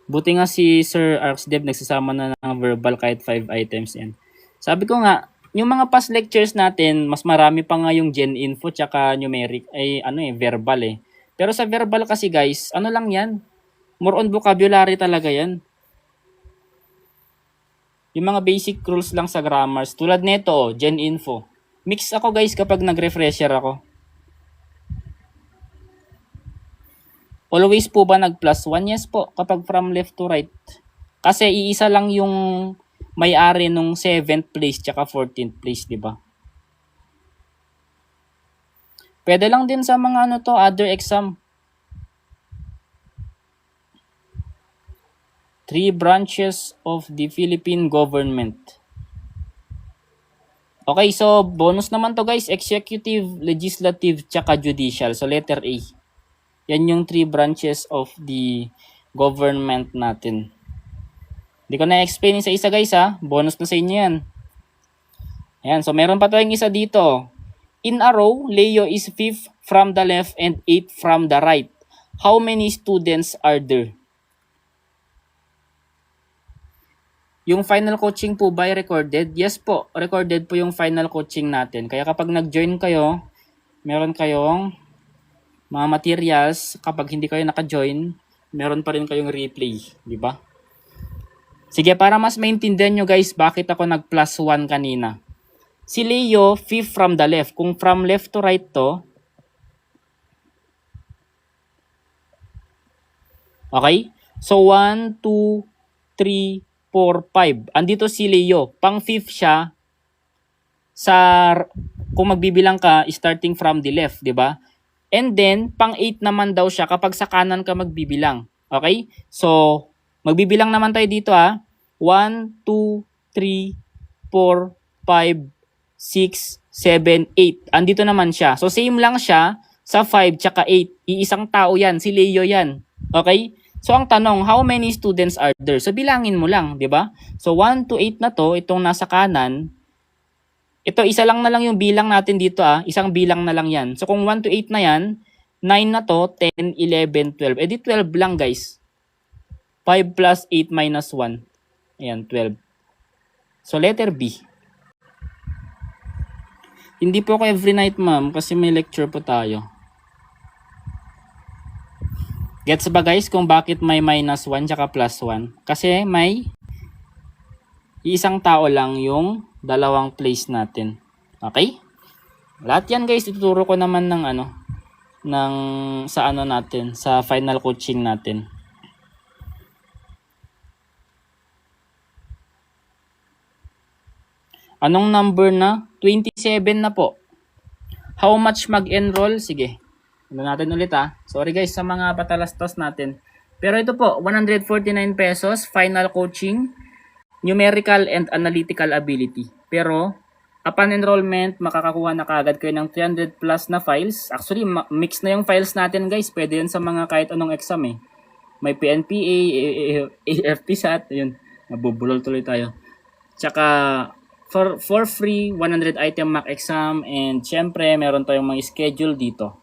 Buti nga si Sir ArcsDev nagsasama na ng verbal kahit 5 items yan. Sabi ko nga, yung mga past lectures natin, mas marami pa nga yung gen info tsaka numeric ay verbal eh. Pero sa verbal kasi guys, ano lang yan? More on vocabulary talaga yan. Yung mga basic rules lang sa grammars. Tulad nito, gen info. Mix ako guys kapag nag-refresher ako. Always po ba nag plus 1? Yes po, kapag from left to right. Kasi iisa lang yung may-ari nung 7th place tsaka 14th place, di ba? Pwede lang din sa mga other exam. 3 branches of the Philippine government. Okay, so bonus naman to guys. Executive, legislative, tsaka judicial. So letter A. Yan yung 3 branches of the government natin. Hindi ko na-explain sa isa guys ha. Bonus na sa inyo yan. Ayan, so meron pa tayong isa dito. In a row, Leo is 5th from the left and 8th from the right. How many students are there? Yung final coaching po ba ay recorded? Yes po, recorded po yung final coaching natin. Kaya kapag nag-join kayo, meron kayong mga materials. Kapag hindi kayo naka-join, meron pa rin kayong replay. Di ba? Sige, para mas maintindihan nyo guys, bakit ako nag-plus 1 kanina. Si Leo, 5th from the left. Kung from left to right to, okay? So, 1, 2, 3, 4, 5. Andito si Leo. Pang 5th siya kung magbibilang ka, starting from the left, di ba? And then, pang 8 naman daw siya kapag sa kanan ka magbibilang. Okay? So, magbibilang naman tayo dito ha. 1, 2, 3, 4, 5, 6, 7, 8. Andito naman siya. So, same lang siya sa 5 tsaka 8. Iisang tao yan. Si Leo yan. Okay? So, ang tanong, how many students are there? So, bilangin mo lang, di ba? So, 1 to 8 na to, itong nasa kanan. Ito, isa lang na lang yung bilang natin dito Isang bilang na lang yan. So, kung 1 to 8 na yan, 9 na to, 10, 11, 12. Eh di 12 lang guys. 5 plus 8 minus 1. Ayan, 12. So letter B. Hindi po ako every night ma'am kasi may lecture po tayo. Gets ba guys kung bakit may minus 1 tsaka plus 1? Kasi may isang tao lang yung dalawang place natin. Okay? Lahat yan guys ituturo ko naman ng sa natin, sa final coaching natin. Anong number na? 27 na po. How much mag-enroll? Sige. Ano natin ulit Sorry guys sa mga patalastas natin. Pero ito po, 149 pesos, final coaching, numerical and analytical ability. Pero, upon enrollment, makakakuha na kaagad kayo ng 300 plus na files. Actually, mix na yung files natin guys. Pwede yun sa mga kahit anong exam May PNPA, AFPSAT, yun. Nabubulol tuloy tayo. Tsaka, for free, 100 item mock exam, and syempre, meron tayong mga schedule dito.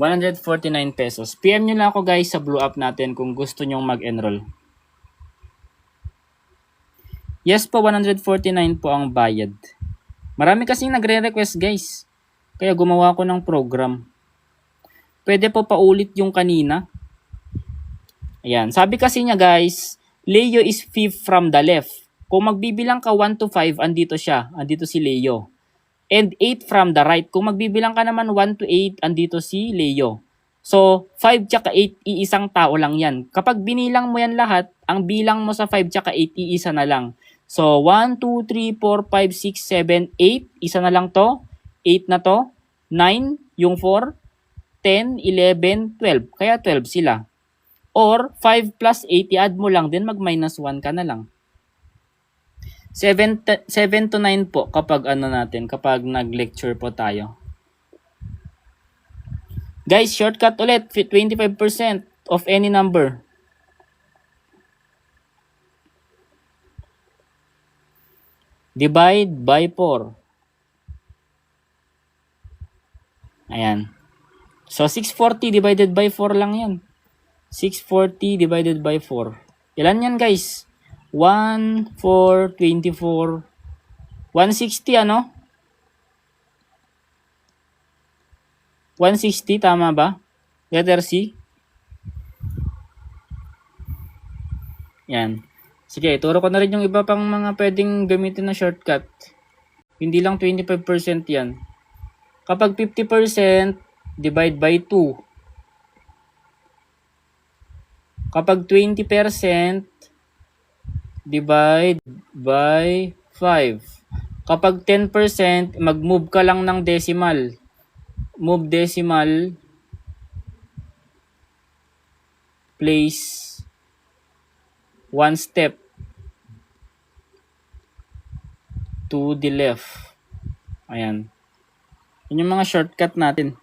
149 pesos. PM nyo lang ako guys sa Blue App natin kung gusto nyong mag-enroll. Yes po, 149 po ang bayad. Marami kasing nagre-request guys. Kaya gumawa ko ng program. Pwede po paulit yung kanina. Ayan. Sabi kasi niya guys, Leo is fifth from the left. Kung magbibilang ka 1 to 5, andito siya. Andito si Leo. And 8 from the right. Kung magbibilang ka naman 1 to 8, andito si Leo. So, 5 tsaka 8, iisang tao lang yan. Kapag binilang mo yan lahat, ang bilang mo sa 5 tsaka 8, iisa na lang. So, 1, 2, 3, 4, 5, 6, 7, 8. Isa na lang to. 8 na to. 9, yung 4. 10, 11, 12. Kaya 12 sila. Or, 5 plus 8, i-add mo lang din, mag-minus 1 ka na lang. 7 to 9 po kapag kapag nag-lecture po tayo. Guys, shortcut ulit, 25% of any number. Divide by 4. Ayan. So, 640 divided by 4 lang yan. 640 divided by 4. Ilan yan guys? 1, 4, 24, 160 160 tama ba? Letter C. Yan. Sige, turo ko na rin yung iba pang mga pwedeng gamitin na shortcut. Hindi lang 25% yan. Kapag 50%, divide by 2. Kapag 20%, divide by 5. Kapag 10%, mag-move ka lang ng decimal. Move decimal. Place 1 step to the left. Ayan. Yun yung mga shortcut natin.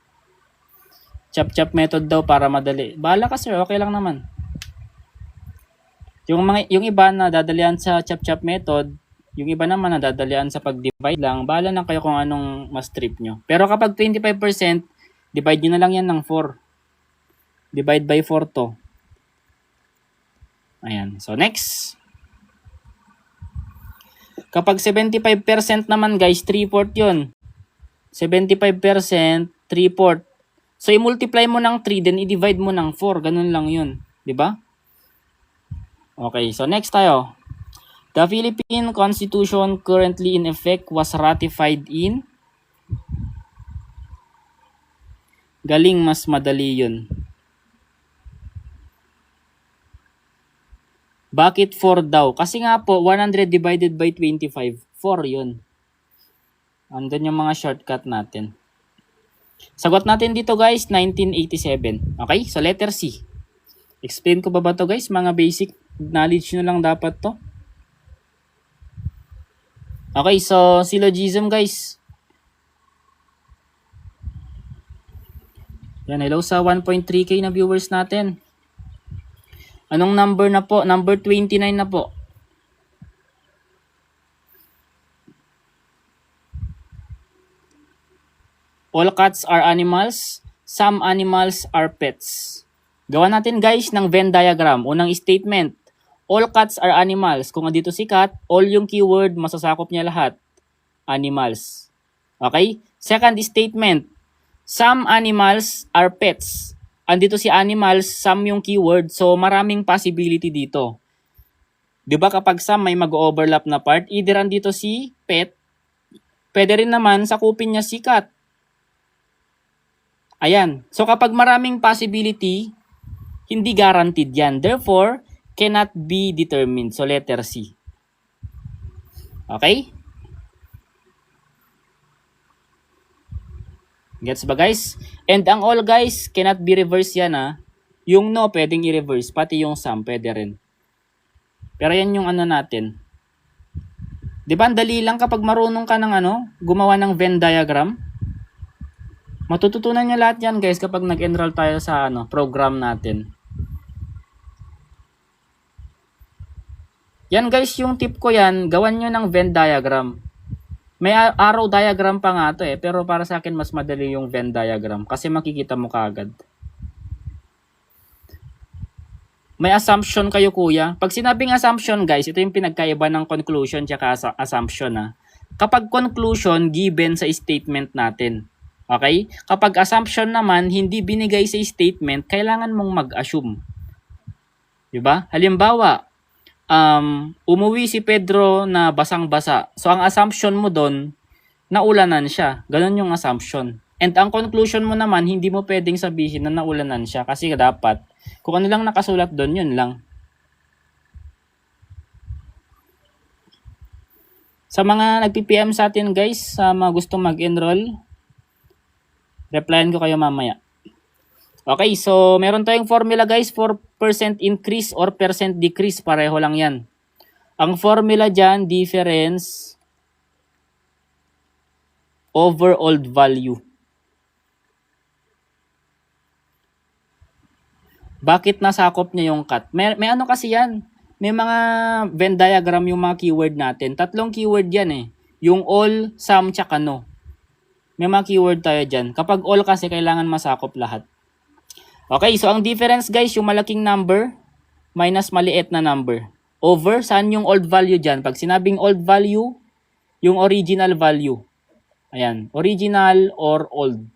Chop-chop method daw para madali. Bahala ka sir, okay lang naman. Yung iba na dadalian sa chop-chop method, yung iba naman na dadalian sa pag-divide lang, bahala na kayo kung anong mas trip nyo. Pero kapag 25%, divide nyo na lang yan ng 4. Divide by 4 to. Ayan. So, next. Kapag 75% naman guys, 3/4 yun. 75%, 3/4. So, i-multiply mo ng 3, then i-divide mo ng 4. Ganun lang yun. Diba? Okay, so next tayo. The Philippine Constitution currently in effect was ratified in... Galing, mas madali yun. Bakit 4 daw? Kasi nga po, 100 divided by 25. 4 yun. Andun yung mga shortcut natin. Sagot natin dito guys, 1987. Okay, so letter C. Explain ko ba to guys? Mga basic knowledge nyo lang dapat to. Okay, so syllogism guys. Yan, hello sa 1.3k na viewers natin. Anong number na po? Number 29 na po. All cats are animals. Some animals are pets. Gawa natin guys ng Venn diagram. Unang statement. All cats are animals. Kung andito si cat, all yung keyword, masasakop niya lahat. Animals. Okay? Second statement. Some animals are pets. Andito si animals, some yung keyword, so maraming possibility dito. 'Di ba kapag some may mag-overlap na part, either andito si pet, pwede rin naman sakupin niya si cat. Ayan. So kapag maraming possibility, hindi guaranteed yan. Therefore, cannot be determined. So letter C. Okay? Gets ba guys? And ang all guys, cannot be reversed yan ha. Yung no, pwedeng i-reverse. Pati yung some, pwede rin. Pero yan yung ano natin. Diba, ang dali lang kapag marunong ka ng gumawa ng Venn diagram. Matututunan nyo lahat yan guys kapag nag-enroll tayo sa program natin. Yan guys, yung tip ko yan, gawan nyo ng Venn diagram. May arrow diagram pa nga to pero para sa akin mas madali yung Venn diagram kasi makikita mo kaagad. May assumption kayo kuya. Pag sinabing assumption guys, ito yung pinagkaiba ng conclusion tsaka assumption ha. Kapag conclusion, given sa statement natin. Okay? Kapag assumption naman, hindi binigay sa statement, kailangan mong mag-assume. Diba? Halimbawa, umuwi si Pedro na basang-basa. So, ang assumption mo doon, naulanan siya. Ganon yung assumption. And ang conclusion mo naman, hindi mo pwedeng sabihin na naulanan siya kasi dapat, kung ano lang nakasulat doon, yun lang. Sa mga nag-PPM sa atin guys, sa mga gustong mag-enroll, replyan ko kayo mamaya. Okay, so meron tayong formula guys for percent increase or percent decrease. Pareho lang yan. Ang formula dyan, difference over old value. Bakit nasakop niya yung cut? May ano kasi yan. May mga Venn diagram yung mga keyword natin. 3 keyword yan Yung all, some, tsaka no. May mga keyword tayo dyan. Kapag all kasi kailangan masakop lahat. Okay, so ang difference guys, yung malaking number minus maliit na number. Over, saan yung old value dyan? Pag sinabing old value, yung original value. Ayan, original or old.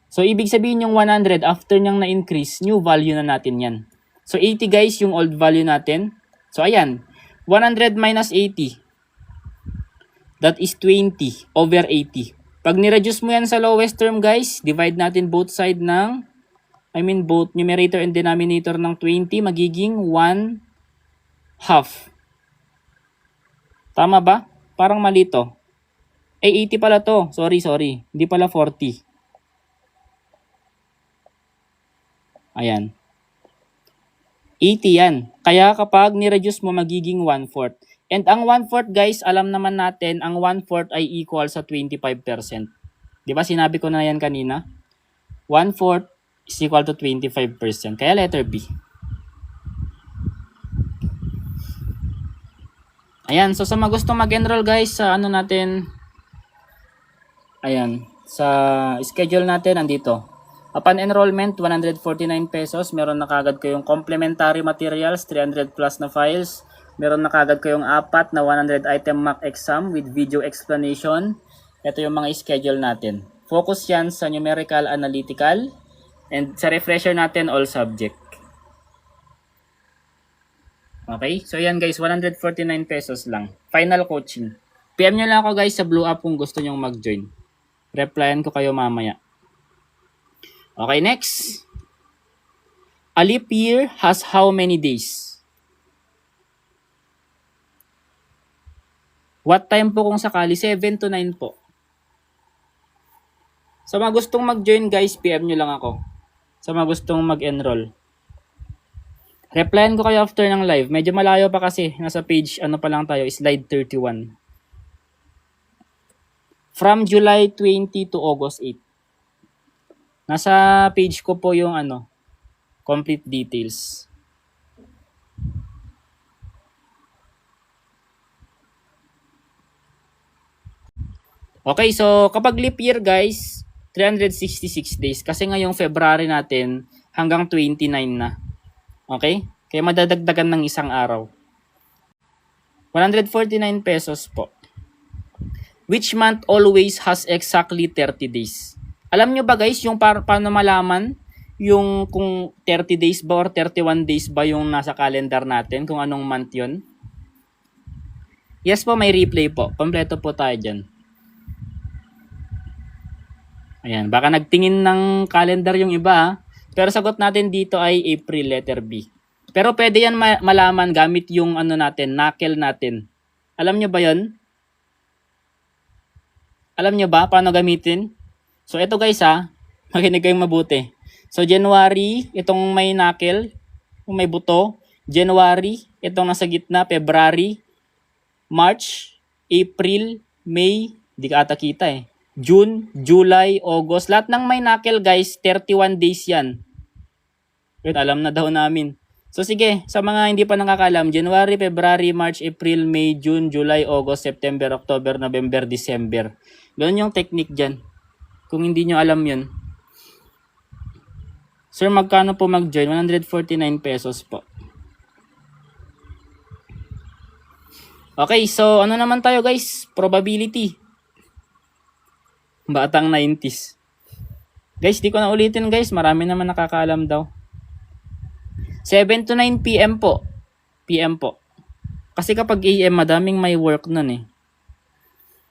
So, ibig sabihin yung 100, after niyang na-increase, new value na natin yan. So, 80 guys, yung old value natin. So, ayan, 100 minus 80. That is 20 over 80. Pag ni-reduce mo yan sa lowest term guys, divide natin both side ng, both numerator and denominator ng 20, magiging 1/2. Tama ba? Parang mali to. 80 pala to. Sorry. Hindi pala 40. Ayan. 80 yan. Kaya kapag ni-reduce mo, magiging 1/4. And ang 1/4 guys, alam naman natin, ang 1/4 ay equal sa 25%. Di ba sinabi ko na yan kanina? 1/4 is equal to 25%. Kaya letter B. Ayan, so sa mga gustong mag-enroll guys, sa natin, ayan, sa schedule natin, andito. Upon enrollment, 149 pesos. Meron na kagad kayong complementary materials, 300 plus na files. Meron na kagad kayong 4 na 100 item mock exam with video explanation. Ito yung mga schedule natin. Focus yan sa numerical, analytical, and sa refresher natin, all subject. Okay? So yan guys, 149 pesos lang. Final coaching. PM nyo lang ako guys sa Blue App kung gusto nyong mag-join. Replyan ko kayo mamaya. Okay, next. A leap year has how many days? What time po kung sakali? 7 to 9 po. Sa mga gustong mag-join guys, PM nyo lang ako. Sa mga gustong mag-enroll. Replyan ko kayo after ng live. Medyo malayo pa kasi. Nasa page, pa lang tayo, slide 31. From July 20 to August 8. Nasa page ko po yung complete details. Okay, so kapag leap year guys, 366 days. Kasi ngayong February natin hanggang 29 na. Okay? Kaya madadagdagan ng isang araw. 149 pesos po. Which month always has exactly 30 days? Alam nyo ba guys, yung paano malaman yung kung 30 days ba or 31 days ba yung nasa calendar natin, kung anong month yun? Yes po, may replay po. Kompleto po tayo dyan. Ayan, baka nagtingin ng calendar yung iba, pero sagot natin dito ay April, letter B. Pero pwede yan malaman gamit yung ano natin, knuckle natin. Alam nyo ba yon? Alam nyo ba paano gamitin? So ito guys makinig kayong mabuti. So January, itong may knuckle, yung may buto. January, itong nasa gitna. February, March, April, May, di ka ata kita June, July, August. Lahat ng may knuckle guys, 31 days yan. Yun, alam na daw namin. So sige, sa mga hindi pa nakakalam, January, February, March, April, May, June, July, August, September, October, November, December. Ganun yung technique dyan. Kung hindi nyo alam yun. Sir, magkano po mag-join? 149 pesos po. Okay, so ano naman tayo guys? Probability. Batang 90s. Guys, di ko na ulitin guys. Marami naman nakakaalam daw. 7 to 9 PM po. PM po. Kasi kapag AM, madaming may work nun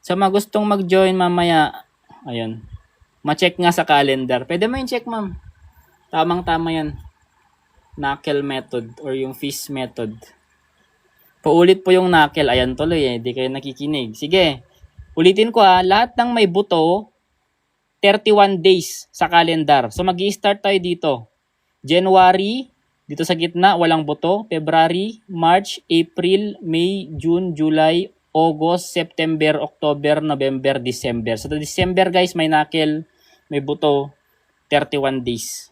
Sa mga gustong mag-join mamaya, ayun. Ma-check nga sa calendar. Pwede mo yung check, ma'am. Tamang-tama yan. Knuckle method or yung fist method. Paulit po yung knuckle. Ayan tuloy Di kayo nakikinig. Sige. Ulitin ko lahat ng may buto, 31 days sa calendar. So mag-i-start tayo dito. January, dito sa gitna, walang buto. February, March, April, May, June, July, August, September, October, November, December. So, December guys, may knuckle, may buto, 31 days.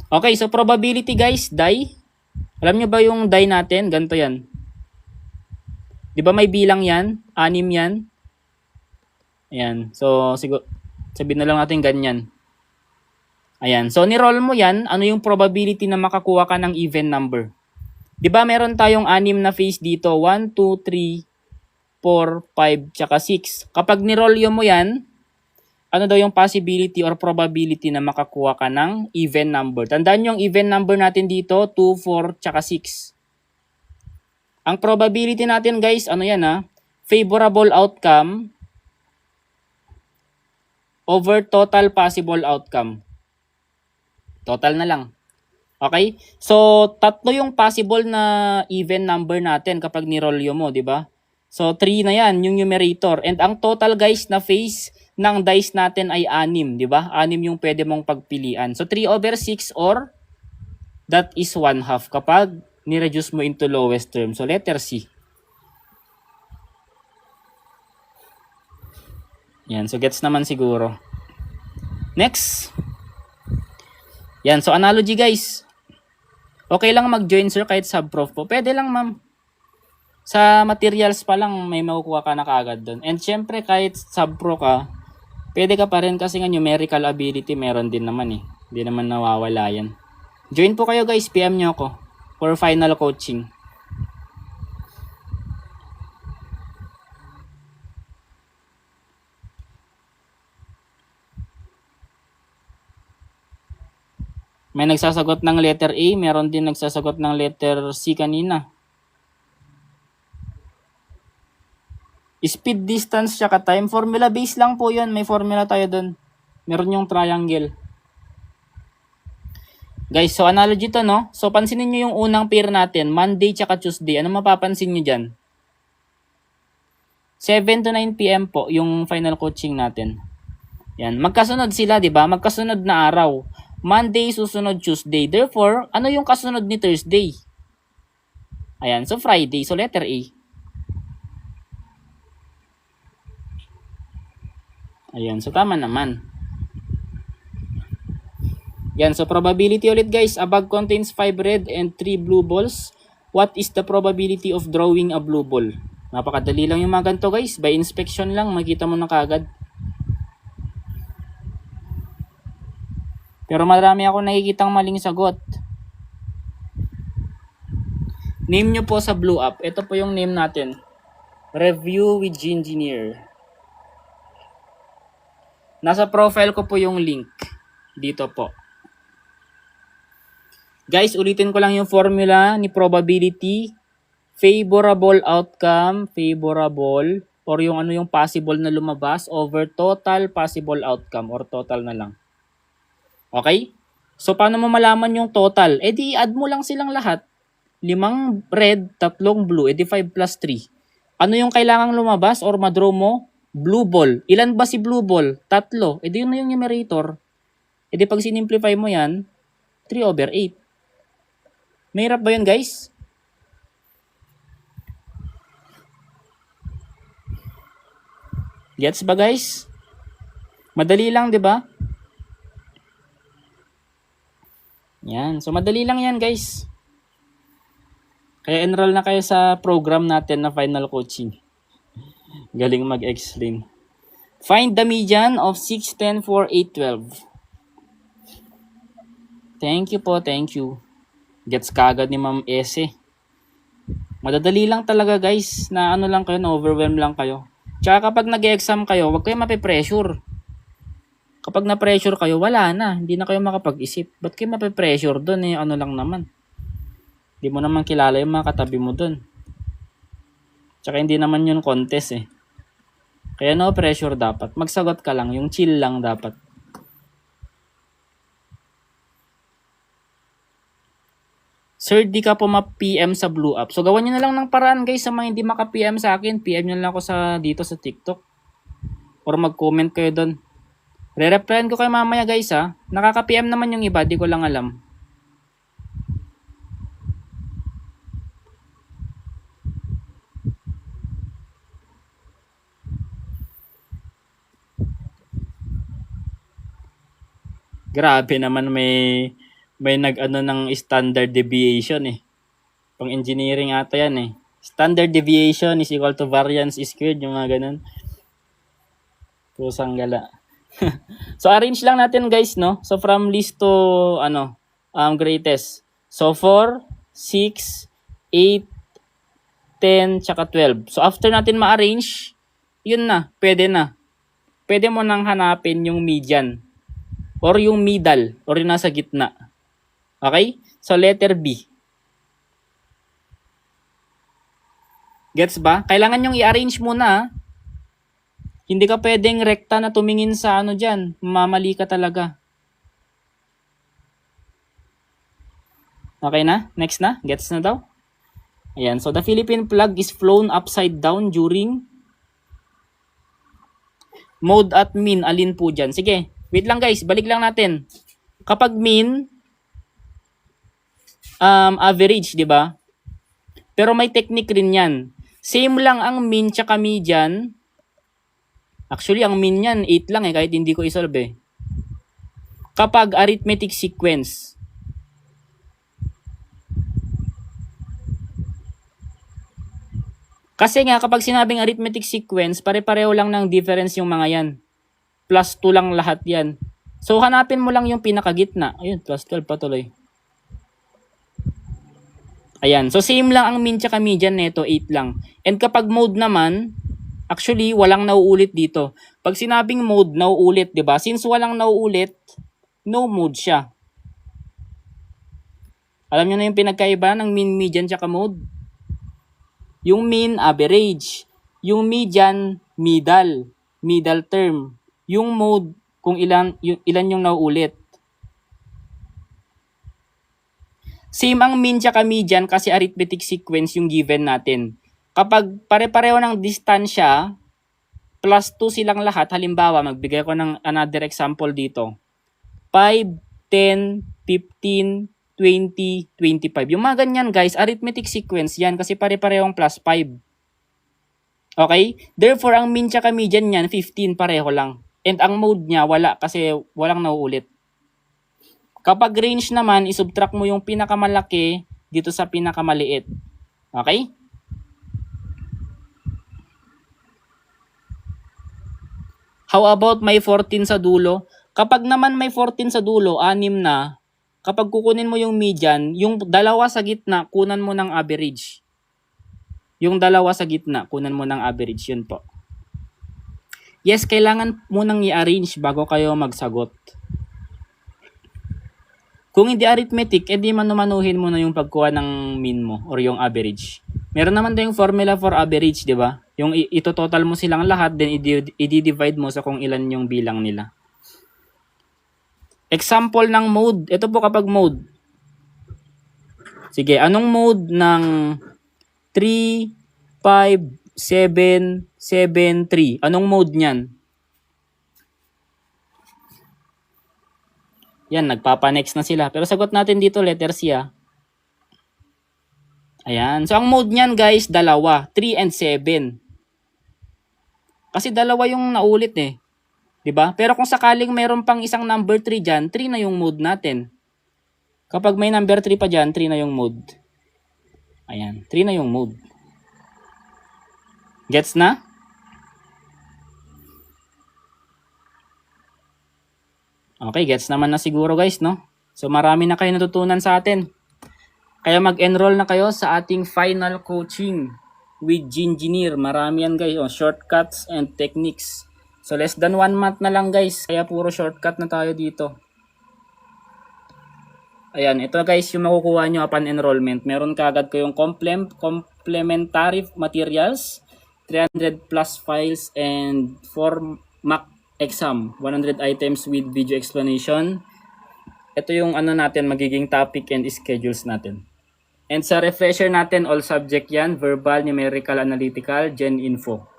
Okay, so probability guys, die. Alam nyo ba yung die natin? Ganito yan. Di ba may bilang yan? 6 yan. Ayan. So, siguro, sabihin na lang natin ganyan. Ayan. So, ni-roll mo yan. Ano yung probability na makakuha ka ng even number? Di ba meron tayong 6 na face dito? 1, 2, 3, 4, 5, tsaka 6. Kapag ni-roll mo yan, ano daw yung possibility or probability na makakuha ka ng even number? Tandaan yung even number natin dito, 2, 4, tsaka 6. Ang probability natin guys, ano yan favorable outcome over total possible outcome. Total na lang. Okay? So, tatlo yung possible na even number natin kapag ni-roll mo, di ba? So, 3 na yan, yung numerator. And ang total guys na face ng dice natin ay 6, di ba? 6 yung pwede mong pagpilian. So, 3/6 or that is 1/2 kapag ni-reduce mo into lowest term. So, letter C. Yan. So, gets naman siguro. Next. Yan. So, analogy guys. Okay lang mag-join sir kahit sub-prof po. Pwede lang ma'am. Sa materials pa lang may makukuha ka na kaagad doon. And syempre kahit sub-pro ka, pwede ka pa rin kasi nga numerical ability meron din naman Hindi naman nawawala yan. Join po kayo guys. PM nyo ako for final coaching. May nagsasagot ng letter A, meron din nagsasagot ng letter C kanina. Speed, distance, tsaka time. Formula base lang po yun. May formula tayo dun. Meron yung triangle. Guys, so analogy to no? So pansinin nyo yung unang pair natin. Monday tsaka Tuesday. Ano mapapansin nyo dyan? 7 to 9 PM po yung final coaching natin. Yan. Magkasunod sila, di ba? Magkasunod na araw. Monday, susunod Tuesday. Therefore, ano yung kasunod ni Thursday? Ayan. So Friday. So letter A. Ayan, so tama naman. Yan, so probability ulit guys. A bag contains 5 red and 3 blue balls. What is the probability of drawing a blue ball? Napakadali lang yung mga ganito guys. By inspection lang, makita mo na kagad. Pero marami ako nakikitang maling sagot. Name nyo po sa Blue App. Ito po yung name natin. Review with Engineer. Nasa profile ko po yung link. Dito po. Guys, ulitin ko lang yung formula ni probability, favorable outcome, favorable, or yung ano yung possible na lumabas over total possible outcome or total na lang. Okay? So, paano mo malaman yung total? Eh di, add mo lang silang lahat. 5 red, 3 blue, eh di 5 plus 3. Ano yung kailangang lumabas or madraw mo? Blue ball. Ilan ba si blue ball? 3. Eh di yun na yung numerator. Eh di pag sinimplify mo yan, 3/8. Mahirap ba yun, guys? Gets ba, guys? Madali lang, di ba? Yan. So, madali lang yan, guys. Kaya enroll na kayo sa program natin na final coaching. Galing mag-explain. Find the median of 6, 10, 4, 8, 12. Thank you po, thank you. Gets kagad ni Ma'am Ese. Madadali lang talaga, guys, na ano lang kayo, na overwhelm lang kayo. Tsaka kapag nag-exam kayo, huwag kayo mape-pressure. Kapag na-pressure kayo, wala na. Hindi na kayo makapag-isip. Ba't kayo mape-pressure doon eh? Ano lang naman. Hindi mo naman kilala yung mga katabi mo doon. Tsaka hindi naman yun contest eh. Kaya no pressure dapat. Magsagot ka lang. Yung chill lang dapat. Sir, di ka po ma-PM sa Blue App. So, gawan nyo na lang ng paraan, guys, sa mga hindi maka-PM sa akin. PM nyo lang ako dito sa TikTok. Or mag-comment kayo doon. Re-replyan ko kayo mamaya, guys, ha. Nakaka-PM naman yung iba, di ko lang alam. Grabe naman may nag-ano ng standard deviation eh. Pang engineering ata yan eh. Standard deviation is equal to variance squared, yung mga ganun. Pusang gala. So, arrange lang natin, guys, no? So, from least to, greatest. So, 4, 6, 8, 10, tsaka 12. So, after natin ma-arrange, yun na, pwede na. Pwede mo nang hanapin yung median. Or yung middle, or yung nasa gitna. Okay? So, letter B. Gets ba? Kailangan yung i-arrange muna. Hindi ka pwedeng rekta na tumingin sa ano dyan. Mamali ka talaga. Okay na? Next na? Gets na daw? Ayan. So, the Philippine flag is flown upside down during mode at mean. Alin po dyan? Sige. Wait lang, guys. Balik lang natin. Kapag mean, average, di ba? Pero may technique rin yan. Same lang ang mean tsaka median. Actually, ang mean yan, 8 lang eh, kahit hindi ko isolve eh. Kapag arithmetic sequence. Kasi nga, kapag sinabing arithmetic sequence, pare-pareho lang ng difference yung mga yan. Plus 2 lang lahat yan. So, hanapin mo lang yung pinakagitna. Ayun, plus 12 patuloy. Ayan. So, same lang ang mean tsaka median neto, 8 lang. And kapag mode naman, actually, walang nauulit dito. Pag sinabing mode, nauulit, di ba? Since walang nauulit, no mode siya. Alam nyo na yung pinagkaiba ng mean, median, tsaka mode? Yung mean, average. Yung median, middle term. Yung mode, kung ilan yung nauulit. Same ang mean tsaka median kasi arithmetic sequence yung given natin. Kapag pare-pareho ng distansya, plus 2 silang lahat, halimbawa, magbigay ko ng another example dito. 5, 10, 15, 20, 25. Yung mga ganyan, guys, arithmetic sequence yan kasi pare-parehong plus 5. Okay? Therefore, ang mean tsaka median yan, 15, pareho lang. And ang mode niya, wala kasi walang nauulit. Kapag range naman, isubtract mo yung pinakamalaki dito sa pinakamaliit. Okay? How about may 14 sa dulo? Kapag naman may 14 sa dulo, 6 na, kapag kukunin mo yung median, yung dalawa sa gitna, kunan mo ng average. Yung dalawa sa gitna, kunan mo ng average, yun po. Yes, kailangan munang i-arrange bago kayo magsagot. Kung hindi arithmetic, edi manumanuhin mo na yung pagkuha ng mean mo or yung average. Meron naman tayong formula for average, di ba? Yung ito-total mo silang lahat, then i-divide mo sa kung ilan yung bilang nila. Example ng mode. Ito po kapag mode. Sige, anong mode ng 3, 5, 7, 7, 3? Anong mode niyan? Yan, nagpapa-next na sila. Pero sagot natin dito, letter C ah. Ayan. So, ang mode niyan guys, dalawa. 3 and 7. Kasi dalawa yung naulit eh. 'Di ba? Pero kung sakaling mayroon pang isang number 3 diyan, 3 na yung mode natin. Kapag may number 3 pa diyan, 3 na yung mode. Ayan, 3 na yung mode. Gets na? Okay, gets naman na siguro guys, no? So marami na kayo natutunan sa atin. Kaya mag-enroll na kayo sa ating final coaching with Gingineer. Marami yan guys, shortcuts and techniques. So less than 1 month na lang guys. Kaya puro shortcut na tayo dito. Ayan, ito guys yung makukuha nyo upon enrollment. Meron kaagad kayong complementary materials, 300 plus files, and 4 mock exam, 100 items with video explanation. Ito yung ano natin, magiging topic and schedules natin. And sa refresher natin, all subject yan, verbal, numerical, analytical, gen info.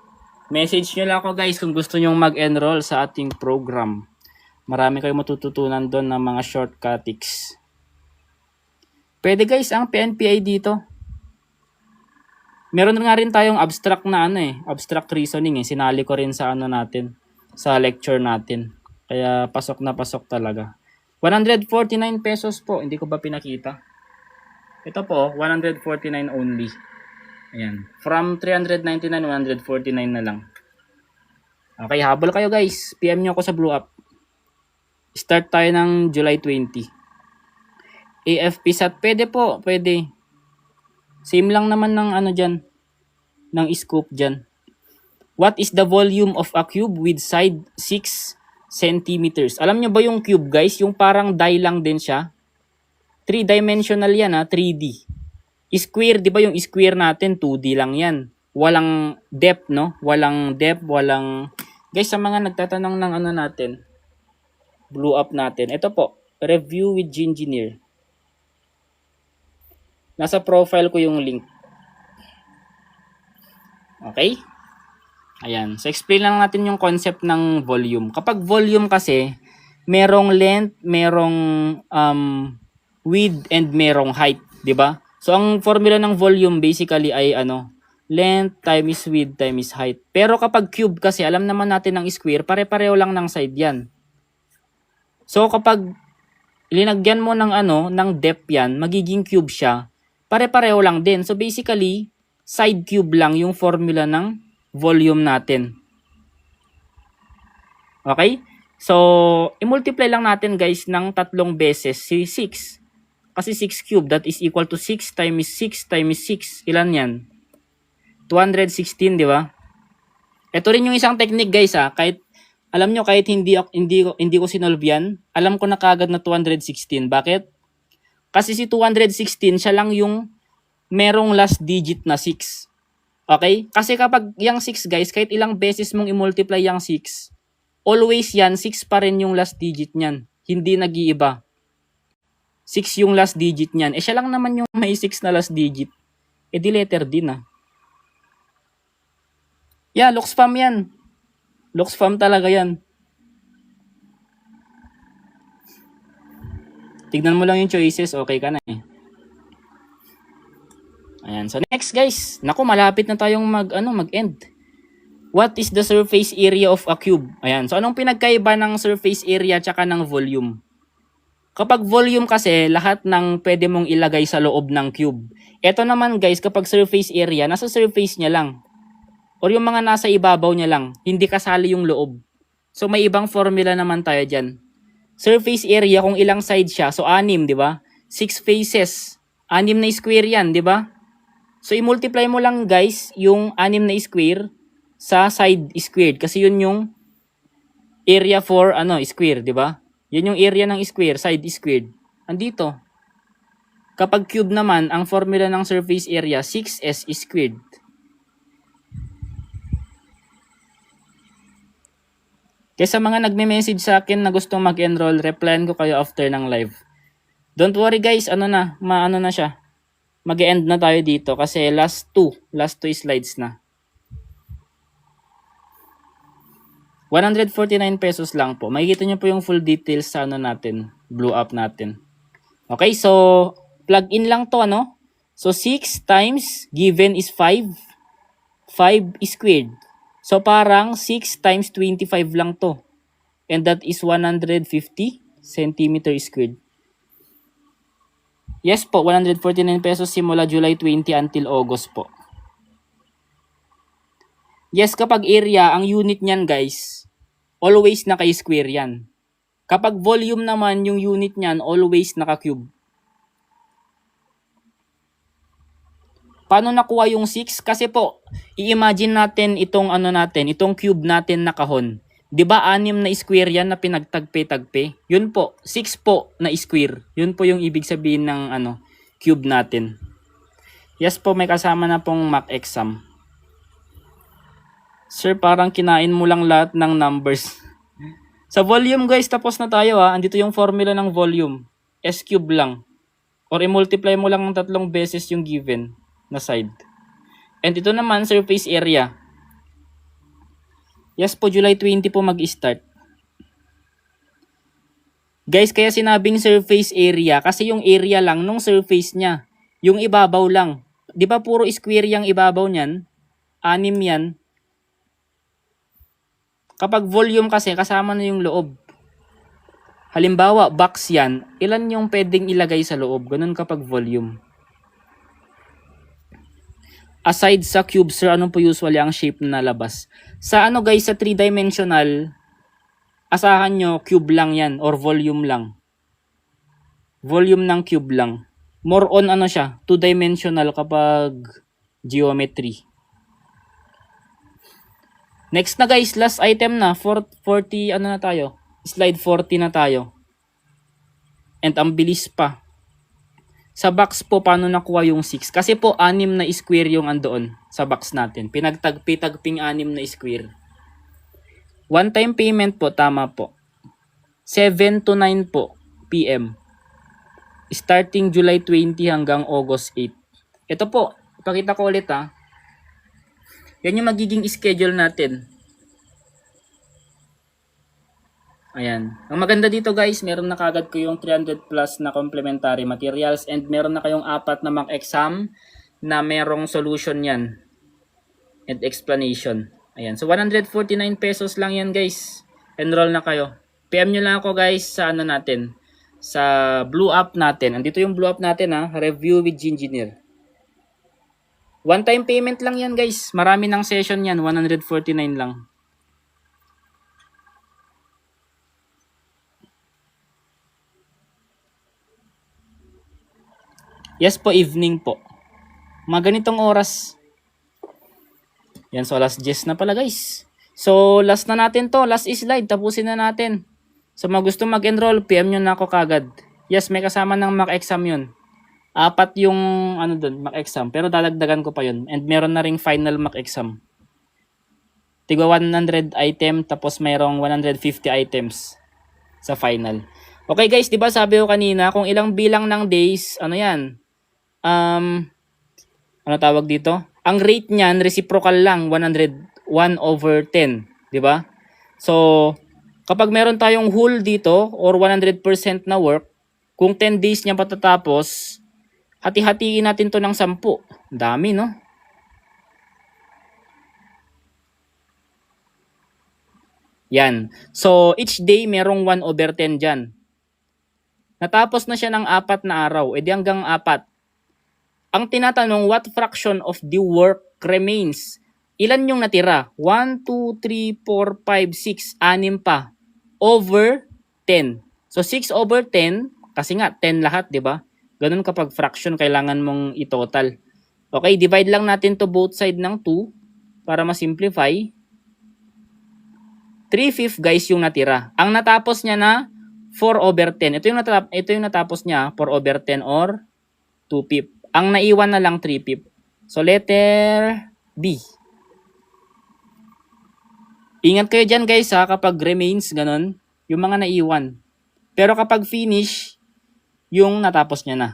Message nyo lang ako guys kung gusto nyo mag-enroll sa ating program. Marami kayong matututunan doon ng mga shortcuts. Pwede guys ang PNPI dito. Meron nga rin tayong abstract na abstract reasoning Sinali ko rin sa natin, sa lecture natin. Kaya pasok na pasok talaga. 149 pesos po, hindi ko ba pinakita? Ito po, 149 only. Ayan. From 399, 149 na lang. Okay, habol kayo guys. PM nyo ako sa Blue Up. Start tayo ng July 20. AFP SAT, pwede po, pwede. Same lang naman ng dyan. Ng scope dyan. What is the volume of a cube with side 6 centimeters? Alam nyo ba yung cube guys? Yung parang die lang din siya. 3-dimensional yan 3D. Square, di ba yung square natin, 2D lang yan. Walang depth, no? Walang depth, walang... Guys, sa mga nagtatanong ng natin, Blue Up natin. Ito po, review with Gingineer. Nasa profile ko yung link. Okay? Ayan. So, explain lang natin yung concept ng volume. Kapag volume kasi, merong length, merong width, and merong height. Di ba? So, ang formula ng volume basically ay length times width times height. Pero kapag cube kasi, alam naman natin ng square, pare-pareho lang ng side yan. So, kapag linagyan mo ng ng depth yan, magiging cube siya, pare-pareho lang din. So, basically, side cube lang yung formula ng volume natin. Okay? So, i-multiply lang natin guys ng 3 beses si 6. Kasi 6 cube, that is equal to 6 times 6 times 6. Ilan yan? 216, di ba? Ito rin yung isang technique guys Kahit, alam nyo, kahit hindi ko sinolve yan, alam ko na kagad na 216. Bakit? Kasi si 216, siya lang yung merong last digit na 6. Okay? Kasi kapag yung 6 guys, kahit ilang beses mong i-multiply yung 6, always yan, 6 pa rin yung last digit niyan. Hindi nag-iiba. 6 yung last digit niyan. Siya lang naman yung may 6 na last digit. Di letter din Yeah, Luxfam yan. Luxfam talaga yan. Tignan mo lang yung choices, okay ka na Ayan. So next guys, naku malapit na tayong mag-end. What is the surface area of a cube? Ayan. So anong pinagkaiba ng surface area tsaka ng volume? Kapag volume kasi, lahat ng pwede mong ilagay sa loob ng cube. Ito naman guys, kapag surface area, nasa surface niya lang. Or yung mga nasa ibabaw niya lang, hindi kasali yung loob. So may ibang formula naman tayo dyan. Surface area kung ilang sides siya, so 6, di ba? 6 faces, 6 na square yan, di ba? So i-multiply mo lang guys yung 6 na square sa side squared kasi yun yung area for square, di ba? Yun yung area ng square, side squared. Andito. Kapag cube naman, ang formula ng surface area 6s squared. Kaya sa mga nagme-message sa akin na gustong mag-enroll, replyan ko kayo after ng live. Don't worry guys, maano na siya. Mag-end na tayo dito kasi last two slides na. 149 pesos lang po. Makikita nyo po yung full details sa natin, blue up natin. Okay, so plug in lang to So 6 times given is 5. 5 squared. So parang 6 times 25 lang to. And that is 150 centimeter squared. Yes po, 149 pesos simula July 20 until August po. Yes, kapag area, ang unit niyan guys, always naka-square yan. Kapag volume naman, yung unit niyan, always naka-cube. Paano nakuha yung 6? Kasi po, i-imagine natin itong itong cube natin na kahon. 'Di ba 6 na square yan na pinagtagpe-tagpe? Yun po, 6 po na square. Yun po yung ibig sabihin ng cube natin. Yes po, may kasama na pong mock exam. Sir, parang kinain mo lang lahat ng numbers. Sa volume guys, tapos na tayo ha. Andito yung formula ng volume. S cube lang. Or i-multiply mo lang ng 3 beses yung given na side. And ito naman, surface area. Yes po, July 20 po mag-start. Guys, kaya sinabing surface area kasi yung area lang nung surface niya. Yung ibabaw lang. Di ba puro square yung ibabaw niyan? 6 yan. Kapag volume kasi, kasama na yung loob. Halimbawa, box yan. Ilan yung pwedeng ilagay sa loob? Ganun kapag volume. Aside sa cube, sir, ano po usually ang shape na labas? Sa guys, sa 3-dimensional, asahan nyo, cube lang yan or volume lang. Volume ng cube lang. More on siya, 2-dimensional kapag geometry. Next na guys, last item na, 40, na tayo? Slide 40 na tayo. And ang bilis pa. Sa box po, paano nakuha yung 6? Kasi po, 6 na square yung andoon sa box natin. Pinagtagpi-tagping 6 na square. One-time payment po, tama po. 7 to 9 po, PM. Starting July 20 hanggang August 8. Ito po, ipakita ko ulit ha. Yan yung magiging schedule natin. Ayan. Ang maganda dito guys, meron na kagad ko yung 300 plus na complementary materials and meron na kayong 4 na mock exam na merong solution yan and explanation. Ayan. So 149 pesos lang yan guys. Enroll na kayo. PM nyo lang ako guys sa natin. Sa blue up natin. Andito yung blue up natin ha. Review with Gingineer. One time payment lang yan guys. Marami ng session yan. 149 lang. Yes po, evening po. Mga ganitong oras. Yan, so last 10 na pala guys. So last na natin to. Last slide. Tapusin na natin. So mga gusto mag-enroll, PM nyo na ako kagad. Yes, may kasama ng mock exam yun. 4 yung doon, mock exam. Pero dadagdagan ko pa yun. And meron na ring final mock exam. Tigwa 100 item, tapos mayroong 150 items sa final. Okay guys, di ba sabi ko kanina, kung ilang bilang ng days, yan? Ano tawag dito? Ang rate niyan, reciprocal lang, 1/10. Di ba? So, kapag meron tayong whole dito, or 100% na work, kung 10 days niya patatapos, hati-hatiin natin to ng 10. Dami, no? Yan. So, each day merong 1/10 dyan. Natapos na siya ng 4 na araw. Edi hanggang 4. Ang tinatanong, what fraction of the work remains ilan yung natira? 1, 2, 3, 4, 5, 6, 6 pa. Over 10. So 6 over 10, kasi nga 10 lahat, di ba? Ganun kapag fraction, kailangan mong i-total. Okay, divide lang natin to both side ng 2 para ma-simplify. 3/5 guys yung natira. Ang natapos niya na 4 over 10. Ito yung natapos niya, 4 over 10 or 2/5. Ang naiwan na lang 3/5. So letter B. Ingat kayo dyan guys ha, kapag remains, ganun, yung mga naiwan. Pero kapag finish, yung natapos niya na.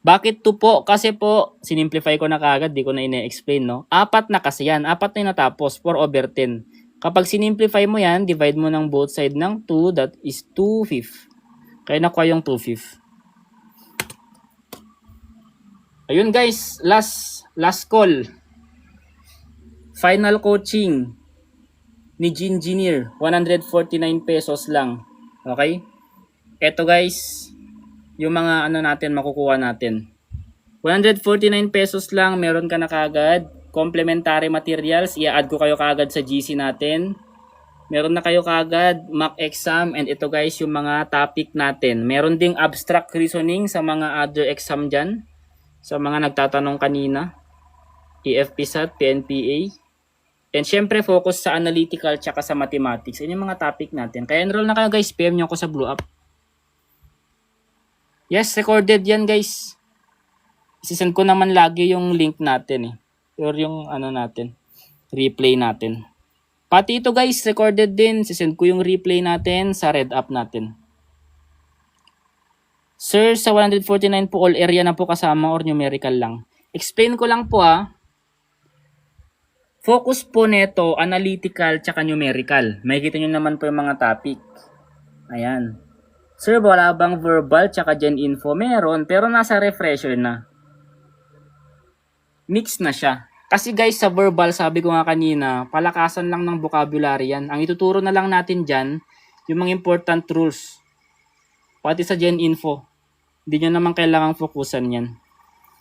Bakit 2 po? Kasi po, sinimplify ko na kagad, di ko na ine-explain, no? 4 na kasi yan. 4 na yung natapos, 4 over 10. Kapag sinimplify mo yan, divide mo ng both side ng 2, that is 2/5. Kaya nakuha yung 2/5. Ayun guys, last call. Final coaching ni Gingineer, 149 pesos lang. Okay? Eto guys, yung mga ano natin, makukuha natin. 149 pesos lang, meron ka na kagad. Complementary materials, i-add ko kayo kagad sa GC natin. Meron na kayo kagad mock exam, and ito guys yung mga topic natin. Meron ding abstract reasoning sa mga other exam dyan. Sa mga nagtatanong kanina. EFPSAT, PNPA. And syempre focus sa analytical tsaka sa mathematics. Yan yung mga topic natin. Kaya enroll na kayo guys, PM nyo ako sa Blue Up. Yes, recorded yan guys. Isisend ko naman lagi yung link natin eh. Or yung ano natin, replay natin. Pati ito guys, recorded din. Isisend ko yung replay natin sa Red App natin. Sir, sa 149 po, all area na po kasama or numerical lang. Explain ko lang po Focus po neto, analytical tsaka numerical. Makikita nyo naman po yung mga topic. Ayan. Sir, wala bang verbal tsaka gen info? Meron, pero nasa refresher na. Mix na siya. Kasi guys, sa verbal, sabi ko nga kanina, palakasan lang ng vocabulary yan. Ang ituturo na lang natin dyan, yung mga important rules. Pati sa gen info. Hindi nyo naman kailangang fokusan yan.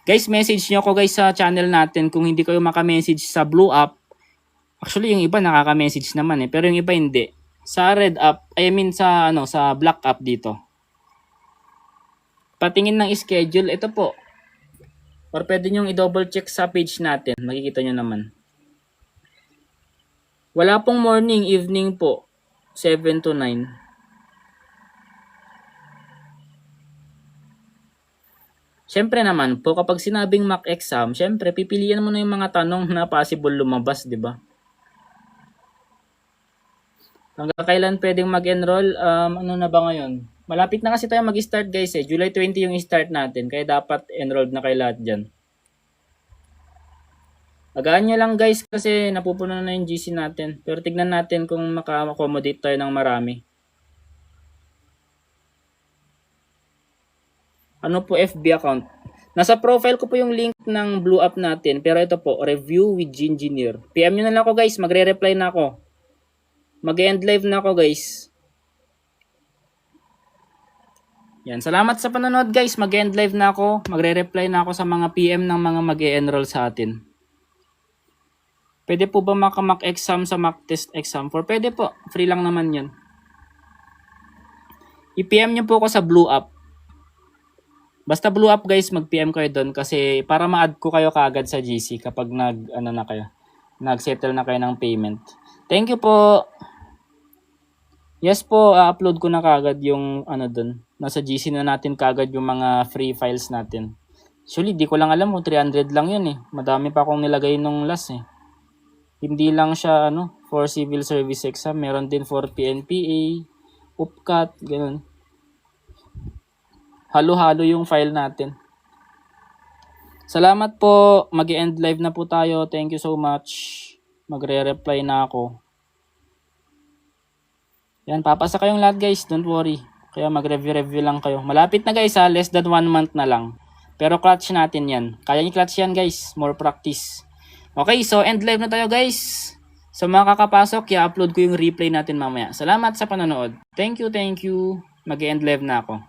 Guys, message nyo ako guys sa channel natin kung hindi kayo maka-message sa Blue App. Actually, yung iba nakaka-message naman pero yung iba hindi. Sa Red App, sa Black App dito. Patingin ng schedule, ito po. Or pwede nyo i-double check sa page natin. Makikita nyo naman. Wala pong morning, evening po. 7 to 9. Siyempre naman po, kapag sinabing mock exam, siyempre pipilian mo na yung mga tanong na possible lumabas, di ba? Hanggang kailan pwedeng mag-enroll? Ano na ba ngayon? Malapit na kasi tayo mag-start guys July 20 yung start natin, kaya dapat enrolled na kayo lahat dyan. Agaan nyo lang guys kasi napupuno na yung GC natin. Pero tignan natin kung maka-accommodate tayo ng marami. Ano po FB account? Nasa profile ko po yung link ng Blue App natin. Pero ito po, review with Gingineer. PM nyo na lang ako guys, magre-reply na ako. Mag-end live na ako guys. Yan, salamat sa panonood guys. Mag-end live na ako. Magre-reply na ako sa mga PM ng mga mag-e-enroll sa atin. Pwede po ba maka-mock exam sa mock test exam? Pwede po. Free lang naman yun. I-PM nyo po ako sa Blue App. Basta Blue App guys, mag-PM kayo doon kasi para ma-add ko kayo kaagad sa GC kapag nag-settle na kayo ng payment. Thank you po. Yes po, upload ko na kaagad yung doon. Nasa GC na natin kaagad yung mga free files natin. Actually, di ko lang alam 300 lang yun eh. Madami pa akong nilagay nung last eh. Hindi lang siya for civil service exam, meron din for PNPA, UPCAT, ganun. Halo-halo yung file natin. Salamat po. Mag-end live na po tayo. Thank you so much. Magre-reply na ako. Yan, papasa kayong lahat guys. Don't worry. Kaya mag-review lang kayo. Malapit na guys less than 1 month na lang. Pero clutch natin yan. Kaya i-clutch yan guys. More practice. Okay, so end live na tayo guys. Sa mga kakapasok, i-upload ko yung replay natin mamaya. Salamat sa panonood. Thank you. Mag-end live na ako.